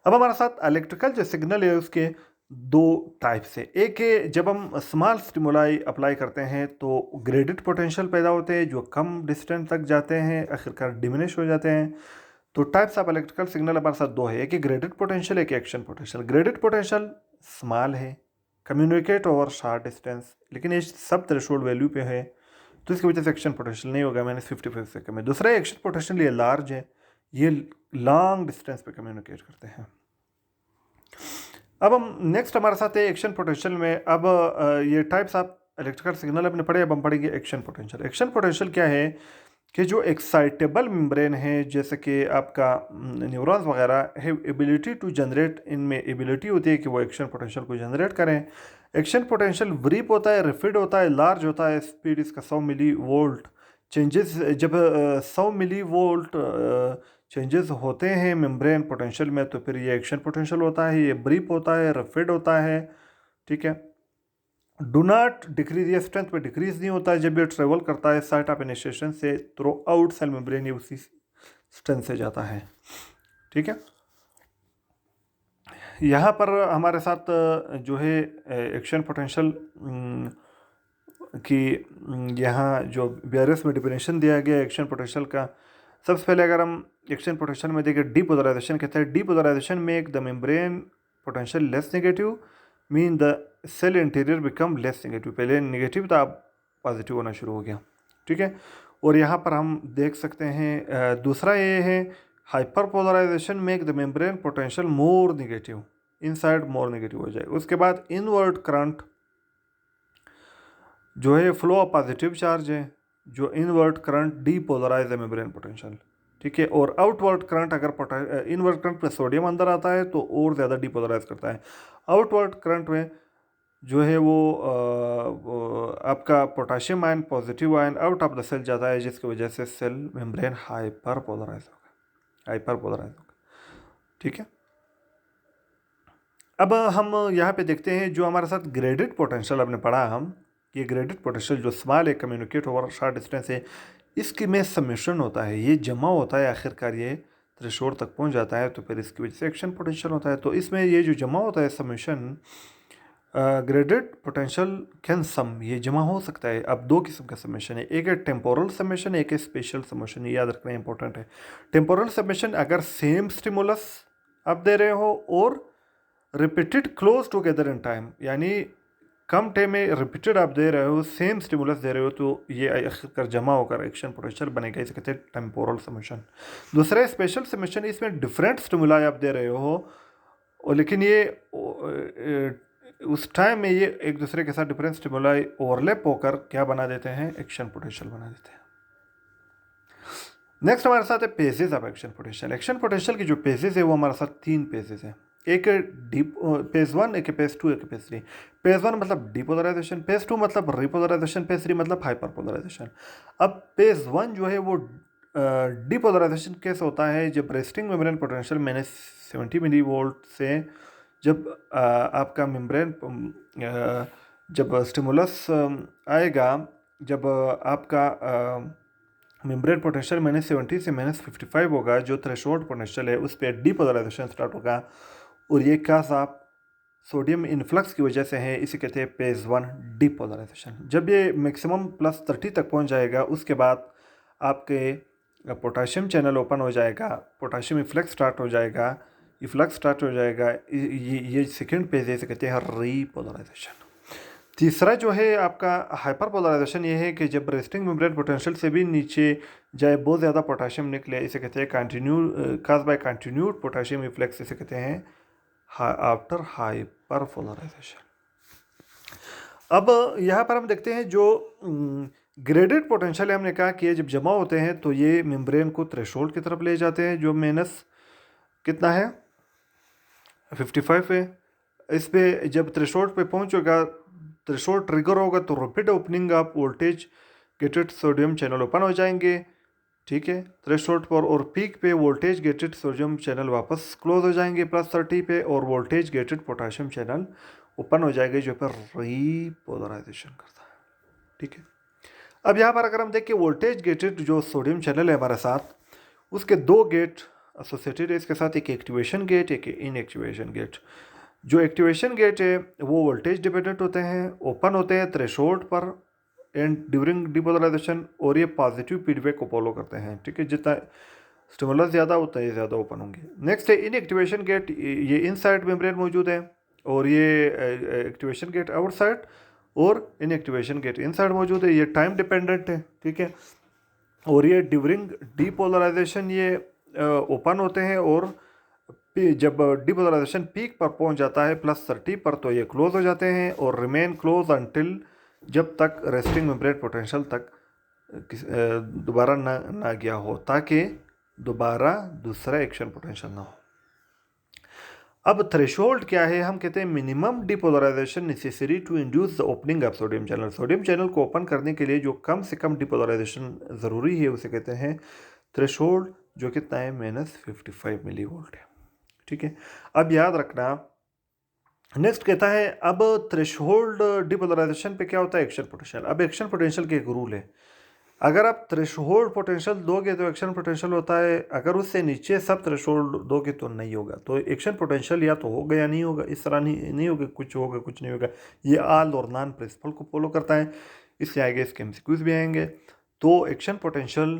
Speaker 1: अब हमारे साथ इलेक्ट्रिकल जो सिग्नल है उसके दो टाइप्स है। एक है जब हम स्मॉल स्टिमुलाई अप्लाई करते हैं तो ग्रेडेड पोटेंशियल पैदा होते हैं जो कम डिस्टेंस तक जाते हैं, आखिरकार डिमिनिश हो जाते हैं। तो टाइप्स ऑफ इलेक्ट्रिकल सिग्नल हमारे साथ दो है, एक ग्रेडेड पोटेंशियल, एक action potential. Graded potential small है, कम्युनिकेट ओवर शॉर्ट डिस्टेंस, लेकिन ये सब थ्रेशोल्ड वैल्यू पे है तो इसकी वजह से एक्शन पोटेंशियल नहीं होगा, -55 से कम है। दूसरा एक्शन पोटेंशियल ये लार्ज है, ये लॉन्ग डिस्टेंस पे कम्युनिकेट करते हैं। अब हम नेक्स्ट हमारे साथ है एक्शन पोटेंशियल में। अब ये टाइप्स ऑफ इलेक्ट्रिकल सिग्नल अपने पढ़े, अब हम पढ़ेंगे एक्शन पोटेंशियल। एक्शन पोटेंशियल क्या है कि जो एक्साइटेबल मेम्ब्रेन है, जैसे कि आपका न्यूरॉन्स वगैरह है, एबिलिटी टू जनरेट, इनमें एबिलिटी होती है कि वो एक्शन पोटेंशियल को जनरेट करें। एक्शन पोटेंशियल ब्रीफ होता है, रैपिड होता है, लार्ज होता है, स्पीड इसका 100 मिली वोल्ट। चेंजेस जब 100 मिली वोल्ट चेंजेस होते हैं मेम्ब्रेन पोटेंशियल में तो फिर ये एक्शन पोटेंशियल होता है, ये ब्रीफ होता है, रैपिड होता है, ठीक है। डू नॉट डिक्रीज, ये स्ट्रेंथ पे डिक्रीज नहीं होता है जब ये ट्रेवल करता है साइट ऑफ इनिशिएशन से थ्रू आउट सेल मेम्ब्रेन, ये उसी स्ट्रेंथ से जाता है, ठीक है। यहाँ पर हमारे साथ जो है एक्शन पोटेंशियल की यहाँ जो BRS में डिफिनेशन दिया गया एक्शन पोटेंशियल का। सबसे पहले अगर हम एक्शन पोटेंशियल में देखें, डीपोलराइजेशन कहते हैं depolarization make the membrane potential less negative, mean the cell interior become less negative. पहले नेगेटिव था, अब पॉजिटिव होना शुरू हो गया, ठीक है। और यहाँ पर हम देख सकते हैं दूसरा ये है hyperpolarization make the membrane potential more negative, inside more negative हो जाए। उसके बाद इनवर्ट करंट जो है फ्लो ऑफ पॉजिटिव चार्ज है, जो इनवर्ट करंट डीपोलराइज है मेम्ब्रेन पोटेंशियल, ठीक है। और आउटवर्ड करंट, अगर इनवर्ट करंट में सोडियम अंदर आता है तो और ज़्यादा डीपोलराइज करता है। आउटवर्ड करंट में जो है वो आपका potassium ion, positive ion out of the cell जाता है, जिसकी वजह से सेल मेम्ब्रेन हाइपर पोलराइज होगा, ठीक है। अब हम यहाँ पे देखते हैं जो हमारे साथ ग्रेडेड पोटेंशियल आपने पढ़ा, हम ये ग्रेडेड पोटेंशियल जो स्मॉल है, कम्युनिकेट ओवर शॉर्ट डिस्टेंस है, इसकी में सबमिशन होता है, ये जमा होता है, आखिरकार ये थ्रेशोल्ड तक पहुँच जाता है, तो फिर इसकी वजह से एक्शन पोटेंशियल होता है। तो इसमें ये जो जमा होता है सबमिशन, ग्रेडेड पोटेंशियल कैन सम, ये जमा हो सकता है। अब दो किस्म का सबमिशन है, एक है टेम्पोरल सबमिशन, एक है स्पेशल सबमिशन, ये याद रखना इंपॉर्टेंट है। टेम्पोरल सबमिशन अगर सेम स्टिमुलस आप दे रहे हो और repeated close together in time, यानी कम टाइम में रिपीटेड आप दे रहे हो, सेम स्टिमुलस दे रहे हो, तो ये आखिरकार जमा होकर एक्शन पोटेंशियल बनेगा, इसे कहते हैं टेम्पोरल सबमिशन। दूसरा स्पेशल सबमिशन, इसमें डिफरेंट स्टिमुलाई आप दे रहे हो और लेकिन ये उस टाइम में ये एक दूसरे के साथ डिफरेंट स्टिमुलाई ओवरलैप होकर क्या बना देते हैं, एक्शन पोटेंशियल बना देते हैं। नेक्स्ट हमारे साथ है pages of action potential. Action potential की जो पेजेस है वो हमारे साथ 3 पेजेस हैं। एक डीप पेज 1, एक पेज 2, एक पेज 3। पेज 1 मतलब डीपोलराइजेशन, पेज 2 मतलब रिपोलराइजेशन, पेज 3 मतलब हाइपरपोलराइजेशन। अब पेज 1 जो है वो डीपोलराइजेशन कैसे होता है, जब resting membrane potential -70 millivolt से जब आपका मेम्ब्रेन जब स्टिमुलस आएगा, जब आपका मेम्ब्रेन पोटेंशियल -70 से -55 होगा, जो थ्रेशोल्ड पोटेंशियल है उस पर डीपोलराइजेशन स्टार्ट होगा। और ये खास आप सोडियम इन्फ्लक्स की वजह से है, इसे कहते हैं पेज 1 डीपोलराइजेशन। जब ये मैक्सिमम +30 तक पहुंच जाएगा उसके बाद आपके पोटाशियम चैनल ओपन हो जाएगा, पोटाशियम इफ्लक्स स्टार्ट हो जाएगा, इफ्लक्स स्टार्ट हो जाएगा। ये सेकेंड पेज है, इसे कहते हैं रीपोलराइजेशन। तीसरा जो है आपका हाइपर पोलराइजेशन, ये है कि जब रेस्टिंग मेम्ब्रेन पोटेंशियल से भी नीचे जाए, बहुत ज़्यादा पोटाशियम निकले, इसे कहते हैं काज बाय कंटिन्यूड पोटाशियम इफ्लेक्स, इसे कहते हैं आफ्टर हाइपर पोलराइजेशन। अब यहाँ पर हम देखते हैं जो ग्रेडेड पोटेंशियल है, हमने कहा कि ये जब जमा होते हैं तो ये मेम्ब्रेन को थ्रेशोल्ड की तरफ ले जाते हैं, जो माइनस कितना है 55 है। इस पे जब थ्रेशोल्ड पे पहुंचेगा, थ्रेशोल्ड ट्रिगर होगा तो rapid opening of voltage gated sodium channel open हो जाएंगे, ठीक है, थ्रेशोल्ड पर। और पीक पे वोल्टेज गेटेड सोडियम चैनल वापस क्लोज हो जाएंगे +30 पे, और voltage gated potassium channel open हो जाएंगे, जो पर रीपोलराइजेशन करता है, ठीक है। अब यहाँ पर अगर हम देखें वोल्टेज गेटेड जो सोडियम चैनल है हमारे साथ, उसके 2 गेट एसोसिएटेड है इसके साथ, एक एक्टिवेशन गेट, एक इनएक्टिवेशन गेट। जो एक्टिवेशन गेट है वो वोल्टेज डिपेंडेंट होते हैं, ओपन होते हैं थ्रेशोल्ड पर एंड ड्यूरिंग डीपोलराइजेशन, और ये पॉजिटिव फीडबैक को फॉलो करते हैं, ठीक है। जितना स्टिमुलस ज़्यादा होता है ये ज़्यादा ओपन होंगे। नेक्स्ट है इनएक्टिवेशन गेट, ये इनसाइड मेम्ब्रेन मौजूद है, और ये एक्टिवेशन गेट आउटसाइड, और इनएक्टिवेशन गेट इनसाइड मौजूद है। ये टाइम डिपेंडेंट है, ठीक है, और ये ड्यूरिंग डीपोलराइजेशन ये ओपन होते हैं, और जब डीपोलराइजेशन पीक पर पहुंच जाता है +30 पर तो ये क्लोज हो जाते हैं, और रिमेन क्लोज अंटिल जब तक रेस्टिंग मेम्ब्रेन पोटेंशियल तक दोबारा ना गया हो, ताकि दोबारा दूसरा एक्शन पोटेंशियल ना हो। अब थ्रेशोल्ड क्या है, हम कहते हैं minimum depolarization necessary to induce the opening of sodium channel. Sodium channel को ओपन करने के लिए जो कम से कम डीपोलराइजेशन ज़रूरी है उसे कहते हैं थ्रेशोल्ड, जो कितना है -55 मिली वोल्ट है, ठीक है। अब याद रखना, नेक्स्ट कहता है अब थ्रेशोल्ड डीपोलराइजेशन पे क्या होता है, एक्शन पोटेंशियल। अब एक्शन पोटेंशियल के एक रूल है, अगर आप थ्रेशोल्ड पोटेंशियल दोगे तो एक्शन पोटेंशियल होता है, अगर उससे नीचे सब थ्रेशोल्ड दोगे तो नहीं होगा। तो एक्शन पोटेंशियल या तो होगा या नहीं होगा, इस तरह नहीं होगा, कुछ होगा कुछ नहीं होगा। ये ऑल और नॉन प्रिंसिपल को फॉलो करता है, इसलिए आगे इसके एमसीक्यूज भी आएंगे। तो एक्शन पोटेंशियल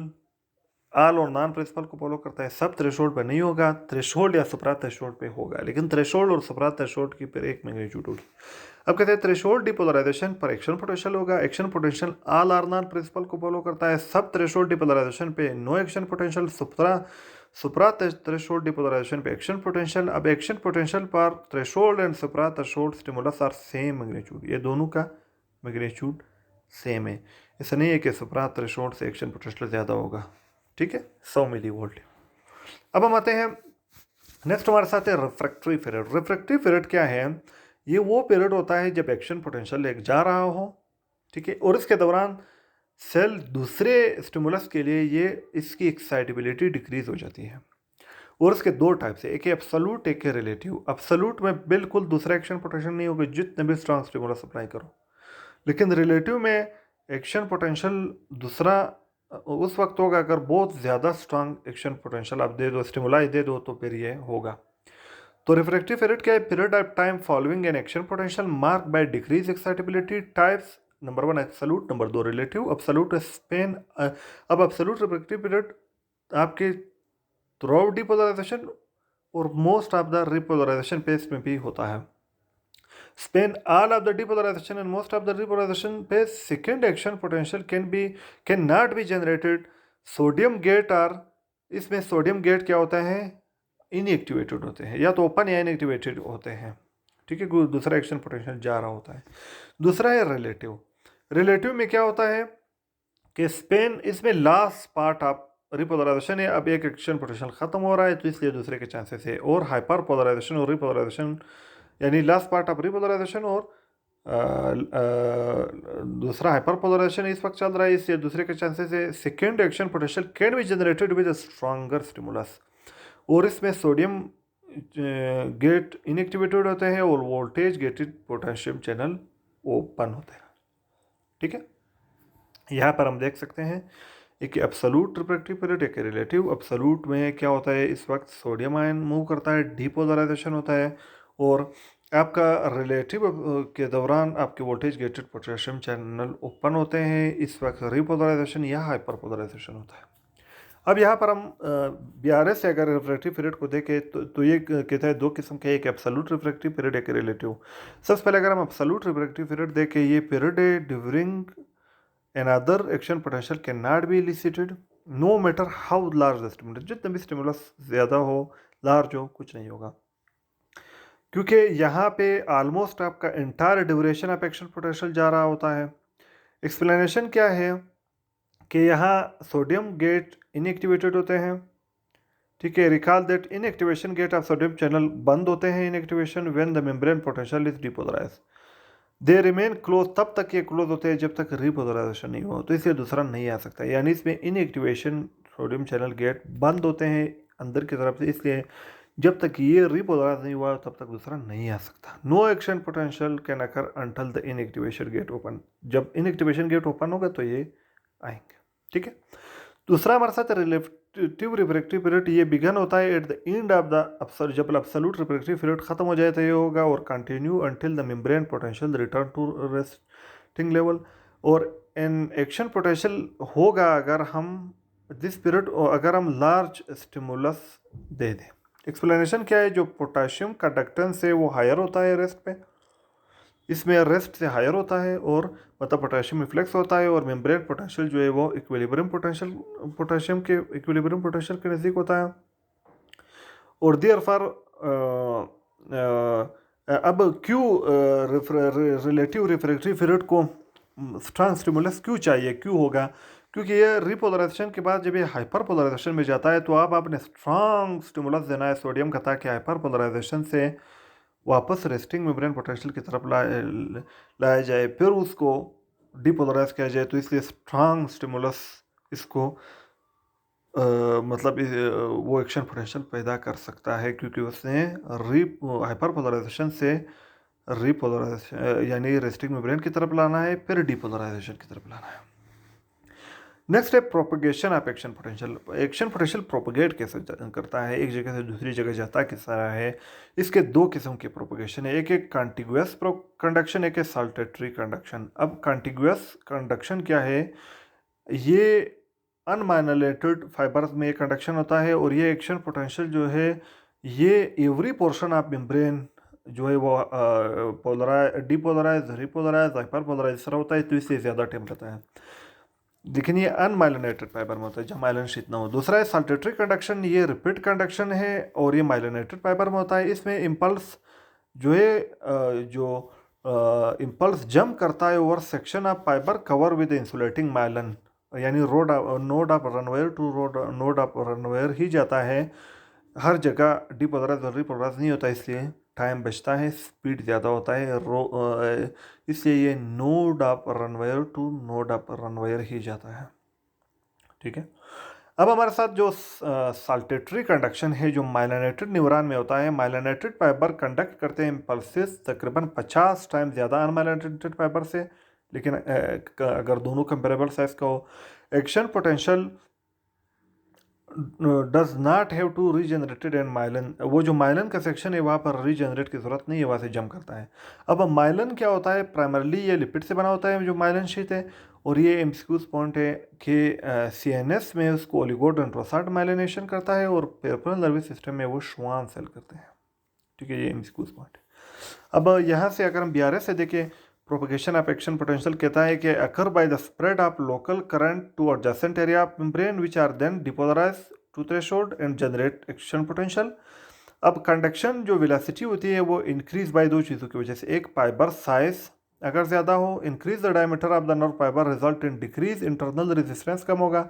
Speaker 1: ऑल और नॉन प्रिंसिपल को फॉलो करता है, सब थ्रेशोल्ड पर नहीं होगा, थ्रेशोल्ड या सुप्रा थ्रेशोल्ड पे होगा, लेकिन थ्रेशोल्ड और सुप्रा थ्रेशोल्ड की पर एक मैग्नीट्यूड होगी। अब कहते हैं थ्रेशोल्ड डीपोलराइजेशन पर एक्शन पोटेंशियल होगा, action potential all are none principle को फॉलो करता है, सब थ्रेशोल्ड डीपोलराइजेशन पे no action potential, suprathreshold depolarization पे एक्शन पोटेंशियल। अब एक्शन पोटेंशियल पर threshold and suprathreshold stimulus are same magnitude, ये दोनों का मैग्नीट्यूड सेम है। ऐसा नहीं है कि सुप्रा थ्रेशोल्ड से एक्शन पोटेंशियल ज़्यादा होगा, ठीक है, 100 मिली वोल्ट। अब हम आते हैं नेक्स्ट, हमारे साथ है रिफ्रैक्टरी पीरियड। रिफ्रैक्टरी पीरियड क्या है, ये वो पीरियड होता है जब एक्शन पोटेंशियल एक जा रहा हो, ठीक है, और इसके दौरान सेल दूसरे स्टिमुलस के लिए ये इसकी एक्साइटेबिलिटी डिक्रीज हो जाती है। और इसके 2 टाइप्स है, एक है एब्सोल्यूट, एक है रिलेटिव। एब्सोल्यूट में बिल्कुल दूसरा एक्शन पोटेंशियल नहीं होगा जितने भी स्ट्रॉन्ग स्टिमुलस अप्लाई करो, लेकिन रिलेटिव में एक्शन पोटेंशियल दूसरा उस वक्त होगा अगर बहुत ज़्यादा स्ट्रांग एक्शन पोटेंशियल आप दे दो, स्टिमुलाई दे दो, तो फिर ये होगा। तो रिफ्रैक्टिव पीरियड क्या है, period of time following an action potential mark by decrease excitability. Types number 1 absolute, number 2 relative. Absolute span, अब एब्सोल्यूट रिफ्रैक्टिव पीरियड आपके थ्रू आउट डीपोलराइजेशन और most of the repolarization phase में भी होता है। Span all of the depolarization and most of the repolarization phase, second action potential cannot be generated. Sodium gate are, इसमें sodium gate क्या होता है, इनएक्टिवेटेड होते हैं, या तो ओपन या इनएक्टिवेटेड होते हैं, ठीक है, दूसरा एक्शन पोटेंशियल जा रहा होता है। दूसरा है रिलेटिव। रिलेटिव में क्या होता है कि स्पेन इसमें लास्ट पार्ट ऑफ रिपोलराइजेशन है, अब एक एक्शन पोटेंशियल खत्म हो रहा है तो इसलिए दूसरे के चांसेस है। और हाइपर पोलराइजेशन और रिपोलराइजेशन यानी लास्ट पार्ट ऑफ रिपोलराइजेशन और दूसरा हाइपर पोलराइजेशन इस वक्त चल रहा है, इसलिए दूसरे के चांसेस है। Second action potential can be generated with stronger stimulus, और इसमें सोडियम गेट इनएक्टिवेटेड होते हैं और voltage gated potassium channel open होते हैं। ठीक है, यहाँ पर हम देख सकते हैं एक एब्सोल्यूट रिफ्रैक्टिव पीरियड, एक रिलेटिव। एब्सोल्यूट में क्या होता है, इस वक्त सोडियम आयन मूव करता है, डीपोलराइजेशन होता है, और आपका रिलेटिव के दौरान आपके voltage gated potassium channel open होते हैं, इस वक्त रिपोलराइजेशन या हाइपर पोलराइजेशन होता है। अब यहाँ पर हम BRS से अगर रिफ्रैक्टिव पीरियड को देखें तो ये कहता है दो किस्म के, एक एब्सोल्यूट रिफ्रैक्टिव पीरियड, एक रिलेटिव। सबसे पहले अगर हम एब्सोल्यूट रिफ्रैक्टिव पीरियड देखें, ये पीरियड है during another action potential cannot be elicited no matter how large the stimulus, जितना भी स्टिमुलस ज़्यादा हो, लार्ज हो, कुछ नहीं होगा, क्योंकि यहाँ पे ऑलमोस्ट आपका entire duration of action potential जा रहा होता है। एक्सप्लेनेशन क्या है कि यहाँ सोडियम गेट इनएक्टिवेटेड होते हैं। ठीक है, recall that inactivation gate of sodium channel बंद होते हैं inactivation when the membrane potential is depolarized. They remain close, तब तक ये क्लोज होते हैं जब तक रिपोलराइजेशन नहीं हो, तो इसलिए दूसरा नहीं आ सकता। यानी इसमें इनएक्टिवेशन सोडियम चैनल गेट बंद होते हैं अंदर की तरफ से, इसलिए जब तक ये रिपोलराइज नहीं हुआ तब तक दूसरा नहीं आ सकता। No action potential can occur until the inactivation gate open, जब इनएक्टिवेशन गेट ओपन होगा तो ये आएंगे। ठीक है, दूसरा हमारे साथ रिलेटिव रिफ्रैक्टिव पीरियड, ये बिगन होता है at the end of the जब एब्सोल्यूट रिफ्रैक्टिव पीरियड खत्म हो जाए तो ये होगा, और continue until the membrane potential return to resting level. और एन एक्शन पोटेंशियल होगा अगर हम दिस पीरियड अगर हम लार्ज स्टिमुलस दे दें। एक्सप्लेनेशन क्या है, जो पोटेशियम कंडक्टेंस है वो हायर होता है रेस्ट पे, इसमें रेस्ट से हायर होता है, और मतलब पोटेशियम रिफ्लेक्स होता है, और मेम्ब्रेन पोटेंशियल जो है वो इक्विलिब्रियम पोटेंशियल पोटेशियम के इक्विलिब्रियम पोटेंशियल के नज़दीक होता है। और देयरफॉर अब क्यों रिलेटिव रिफ्रैक्टिव पीरियड को स्ट्रॉन्ग स्टिमुलस क्यों चाहिए, क्यों होगा, क्योंकि ये रिपोलराइजेशन के बाद जब ये हाइपर पोलराइजेशन में जाता है तो आपने स्ट्रॉन्ग स्टिमुलस देना है सोडियम का, ताकि हाइपर पोलराइजेशन से वापस रेस्टिंग मेम्ब्रेन पोटेंशियल की तरफ लाया जाए, फिर उसको डिपोलराइज किया जाए। तो इसलिए स्ट्रॉन्ग स्टिमुलस इसको मतलब वो एक्शन पोटेंशियल पैदा कर सकता है, क्योंकि उसने हाइपर पोलराइजेशन से रिपोलराइजेशन यानी रेस्टिंग मेम्ब्रेन की तरफ लाना है, फिर डिपोलराइजेशन की तरफ लाना है। नेक्स्ट है propagation of action potential. Action potential propagate कैसे करता है, एक जगह से दूसरी जगह जाता किस तरह है। इसके दो किस्म के प्रोपगेशन है, एक है कॉन्टिग्यूअस कंडक्शन, एक है साल्टेटरी कंडक्शन। अब कॉन्टिग्यूअस कंडक्शन क्या है, ये अनमाइलिनेटेड फाइबर्स में कंडक्शन होता है, और ये एक्शन पोटेंशियल जो है ये एवरी पोर्शन ऑफ मेम्ब्रेन जो है वो डिपोलराइज, रिपोलराइज, हाइपर पोलराइज होता है, तो इससे ज़्यादा टाइम रहता है। लेकिन ये अनमाइलिनेटेड फाइबर में होता है जहाँ माइलिन शीट ना हो। दूसरा है साल्टेटरी कंडक्शन, ये रिपीट कंडक्शन है और ये माइलिनेटेड फाइबर में होता है। इसमें इम्पल्स जो है जो इम्पल्स जंप करता है over section of fiber cover with insulating myelin, यानी node of Ranvier to node of Ranvier ही जाता है, हर जगह डिपोलराइज और रिपोलराइज नहीं होता, इसलिए टाइम बचता है, स्पीड ज़्यादा होता है, इसलिए ये node of Ranvier to node of Ranvier ही जाता है। ठीक है, अब हमारे साथ जो साल्टेटरी कंडक्शन है जो माइलिनेटेड न्यूरॉन में होता है, माइलिनेटेड फाइबर कंडक्ट करते हैं इम्पल्सेस तकरीबन 50 टाइम ज़्यादा अनमाइलिनेटेड फाइबर से। लेकिन अगर दोनों कंपेरेबल साइज का हो, action potential does not have to regenerated and myelin, वो जो माइलिन का सेक्शन है वहाँ पर रीजनरेट की जरूरत नहीं है, वहाँ से जम करता है। अब माइलिन क्या होता है, प्राइमरली ये लिपिड से बना होता है जो माइलिन शीट है, और ये एमसीक्यूज पॉइंट है कि CNS में उसको ओलिगोडेंड्रोसाइट माइलिनेशन करता है, और पेरिफेरल नर्वस सिस्टम में वो श्वान सेल करते हैं। ठीक है, ये एमसीक्यूज पॉइंट है। अब यहाँ से अगर हम BRS से देखें, प्रोपगेशन ऑफ एक्शन पोटेंशियल कहता है कि occur by the spread of local current to adjacent area of membrane which are then depolarize to threshold and generate action potential. अब कंडक्शन जो वेलोसिटी होती है वो इंक्रीज बाय दो चीज़ों की वजह से, एक फाइबर साइज अगर ज़्यादा हो, increase the diameter of the nerve fiber result in decrease internal resistance कम होगा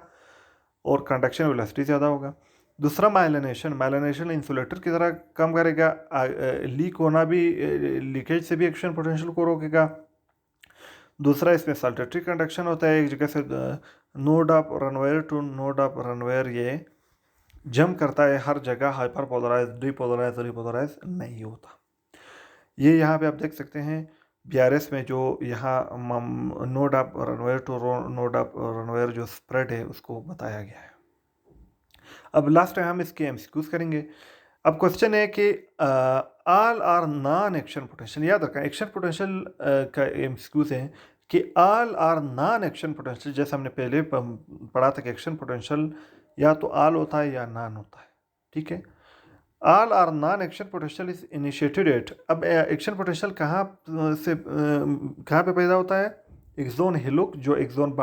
Speaker 1: और कंडक्शन वेलोसिटी ज़्यादा होगा। दूसरा माइलिनेशन इंसुलेटर की तरह काम करेगा, लीक होना भी, लीकेज से भी एक्शन पोटेंशियल को रोकेगा। दूसरा इसमें सल्टेटरी कंडक्शन होता है, एक जगह से node of Ranvier to node of Ranvier ये जंप करता है हर जगह, हाइपर पोलराइज, डीपोलराइज, रिपोलराइज नहीं होता। ये यहाँ पे आप देख सकते हैं BRS में जो यहाँ node of Ranvier to node of Ranvier जो स्प्रेड है उसको बताया गया है। अब लास्ट टाइम हम इसके MCQs करेंगे। अब क्वेश्चन है कि all are non action potential, याद रखें एक्शन पोटेंशियल का MCQs है कि all are non action potential, जैसे हमने पहले पढ़ा था कि एक्शन पोटेंशियल या तो ऑल होता है या नॉन होता है, ठीक है। All are non action potential is initiated at, अब एक्शन पोटेंशियल कहाँ पे पैदा होता है, एक्सोन हिलुक, जो एक्सोन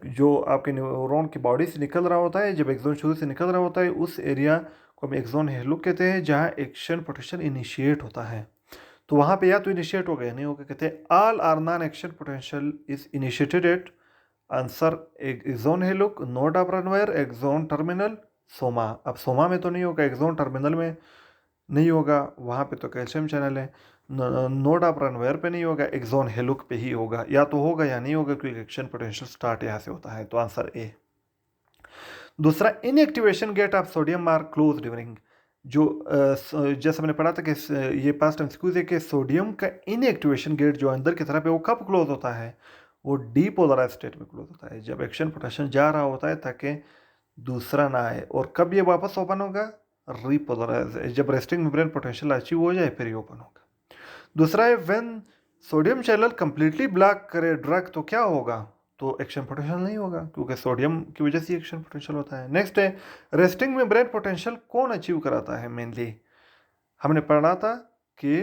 Speaker 1: जो आपके न्यूरॉन की बॉडी से निकल रहा होता है, जब एक्सोन शुरू से निकल रहा होता है उस एरिया को हम एक्सोन हिलुक कहते हैं जहाँ एक्शन पोटेंशियल इनिशिएट होता है। तो वहाँ पे या तो इनिशिएट हो गया नहीं होगा, कहते हैं all are non action potential is initiated at, answer axon hillock, node of Ranvier, axon terminal, soma. अब सोमा में तो नहीं होगा, एक्सोन टर्मिनल में नहीं होगा, वहाँ पे तो कैल्शियम चैनल है। नोड ऑफ रनवेयर पे नहीं होगा, एक्सोन हेलुक पे ही होगा, या तो होगा या नहीं होगा क्योंकि एक्शन पोटेंशियल स्टार्ट यहाँ से होता है, तो आंसर ए। दूसरा, inactivation gate of sodium are close during, जो जैसे हमने पढ़ा था कि ये पास्ट MCQ है कि सोडियम का इनएक्टिवेशन गेट जो अंदर की तरफ है वो कब क्लोज होता है, वो डीपोलराइज स्टेट में क्लोज होता है, जब एक्शन पोटेंशियल जा रहा होता है ताकि दूसरा ना आए। और कब ये वापस ओपन होगा, रीपोलराइज, जब रेस्टिंग मेम्ब्रेन पोटेंशियल अचीव हो जाए फिर ये ओपन होगा। दूसरा है when sodium channel completely block करे ड्रग तो क्या होगा, तो एक्शन पोटेंशियल नहीं होगा क्योंकि सोडियम की वजह से एक्शन पोटेंशियल होता है। नेक्स्ट है रेस्टिंग मेम्ब्रेन पोटेंशियल कौन अचीव कराता है, मेनली हमने पढ़ा था कि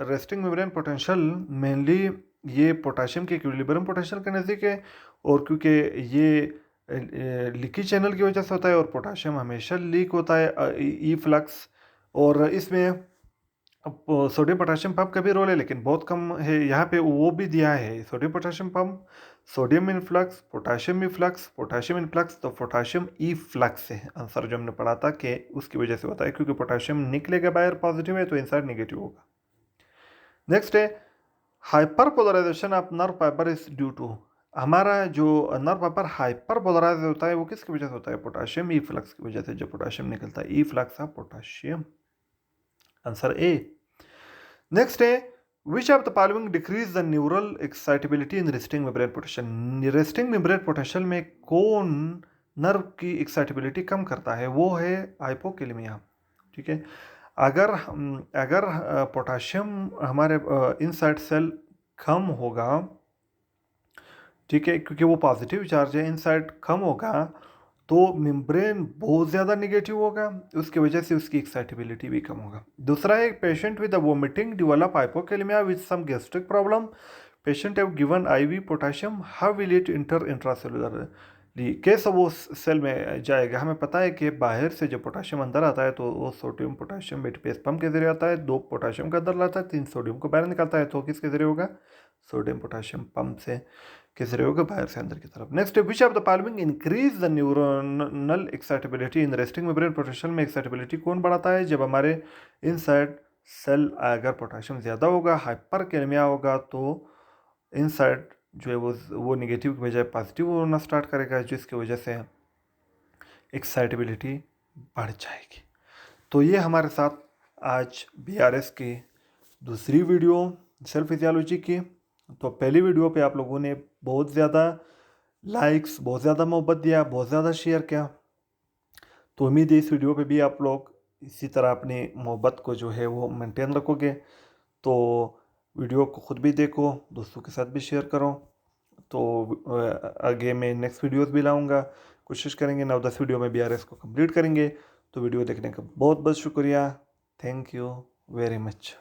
Speaker 1: रेस्टिंग मेम्ब्रेन पोटेंशियल मेनली ये पोटेशियम के इक्विलिब्रियम पोटेंशियल के नज़दीक है, और क्योंकि ये लीकी चैनल की वजह से होता है और पोटेशियम हमेशा लीक होता है, ई फ्लक्स, और इसमें सोडियम पोटेशियम पंप का भी रोल है लेकिन बहुत कम है। यहाँ पे वो भी दिया है sodium potassium pump, sodium in flux, potassium flux, potassium in flux, तो पोटेशियम ई फ्लक्स है आंसर, जो हमने पढ़ा था कि उसकी वजह से होता है क्योंकि पोटेशियम निकलेगा बाहर पॉजिटिव है तो इनसाइड नेगेटिव होगा। नेक्स्ट है hyperpolarization of nerve fibre is due to, हमारा जो नर्व फाइबर हाइपर पोलराइज होता है वो किसकी वजह से होता है, पोटेशियम ई फ्लक्स की वजह से, जब पोटेशियम निकलता है efflux of potassium, answer A. Next है which of the following decrease the neural excitability in resting membrane potential, resting membrane potential में कौन नर्व की एक्साइटेबिलिटी कम करता है, वो है हाइपोकैलेमिया, ठीक है। अगर पोटेशियम हमारे इनसाइड सेल कम होगा, ठीक है, क्योंकि वो पॉजिटिव चार्ज है, इनसाइड कम होगा तो मेम्ब्रेन बहुत ज़्यादा निगेटिव होगा, उसकी वजह से उसकी एक्साइटेबिलिटी भी कम होगा। दूसरा है patient with vomiting develop hypokalemia with some gastric problem, patient have given IV potassium, how will it enter intracellularly, कैसे वो सेल में जाएगा। हमें पता है कि बाहर से जब पोटेशियम अंदर आता है तो वो सोडियम पोटेशियम बेस पंप के जरिए आता है, 2 पोटेशियम का अंदर लाता है, 3 सोडियम को बाहर निकलता है, तो किसके जरिए होगा, सोडियम पोटेशियम पंप से के जरिए होगा बाहर से अंदर की तरफ। Next, which of the following increase the neuronal excitability in resting membrane potential में एक्साइटेबिलिटी कौन बढ़ाता है, जब हमारे इनसाइड सेल अगर पोटेशियम ज़्यादा होगा, हाइपरकैलेमिया होगा, तो इनसाइड जो है वो नेगेटिव की बजाय पॉजिटिव होना स्टार्ट करेगा, जिसकी वजह से एक्साइटेबिलिटी बढ़ जाएगी। तो ये हमारे साथ आज BRS की दूसरी वीडियो सेल फिजियोलॉजी की। तो पहली वीडियो पे आप लोगों ने बहुत ज़्यादा लाइक्स, बहुत ज़्यादा मोहब्बत दिया, बहुत ज़्यादा शेयर किया, तो उम्मीद है इस वीडियो पे भी आप लोग इसी तरह अपनी मोहब्बत को जो है वो मेंटेन रखोगे। तो वीडियो को ख़ुद भी देखो, दोस्तों के साथ भी शेयर करो। तो आगे मैं नेक्स्ट वीडियोस भी लाऊंगा, कोशिश करेंगे 9-10 वीडियो में BRS को कंप्लीट करेंगे। तो वीडियो देखने का बहुत बहुत शुक्रिया, थैंक यू वेरी मच।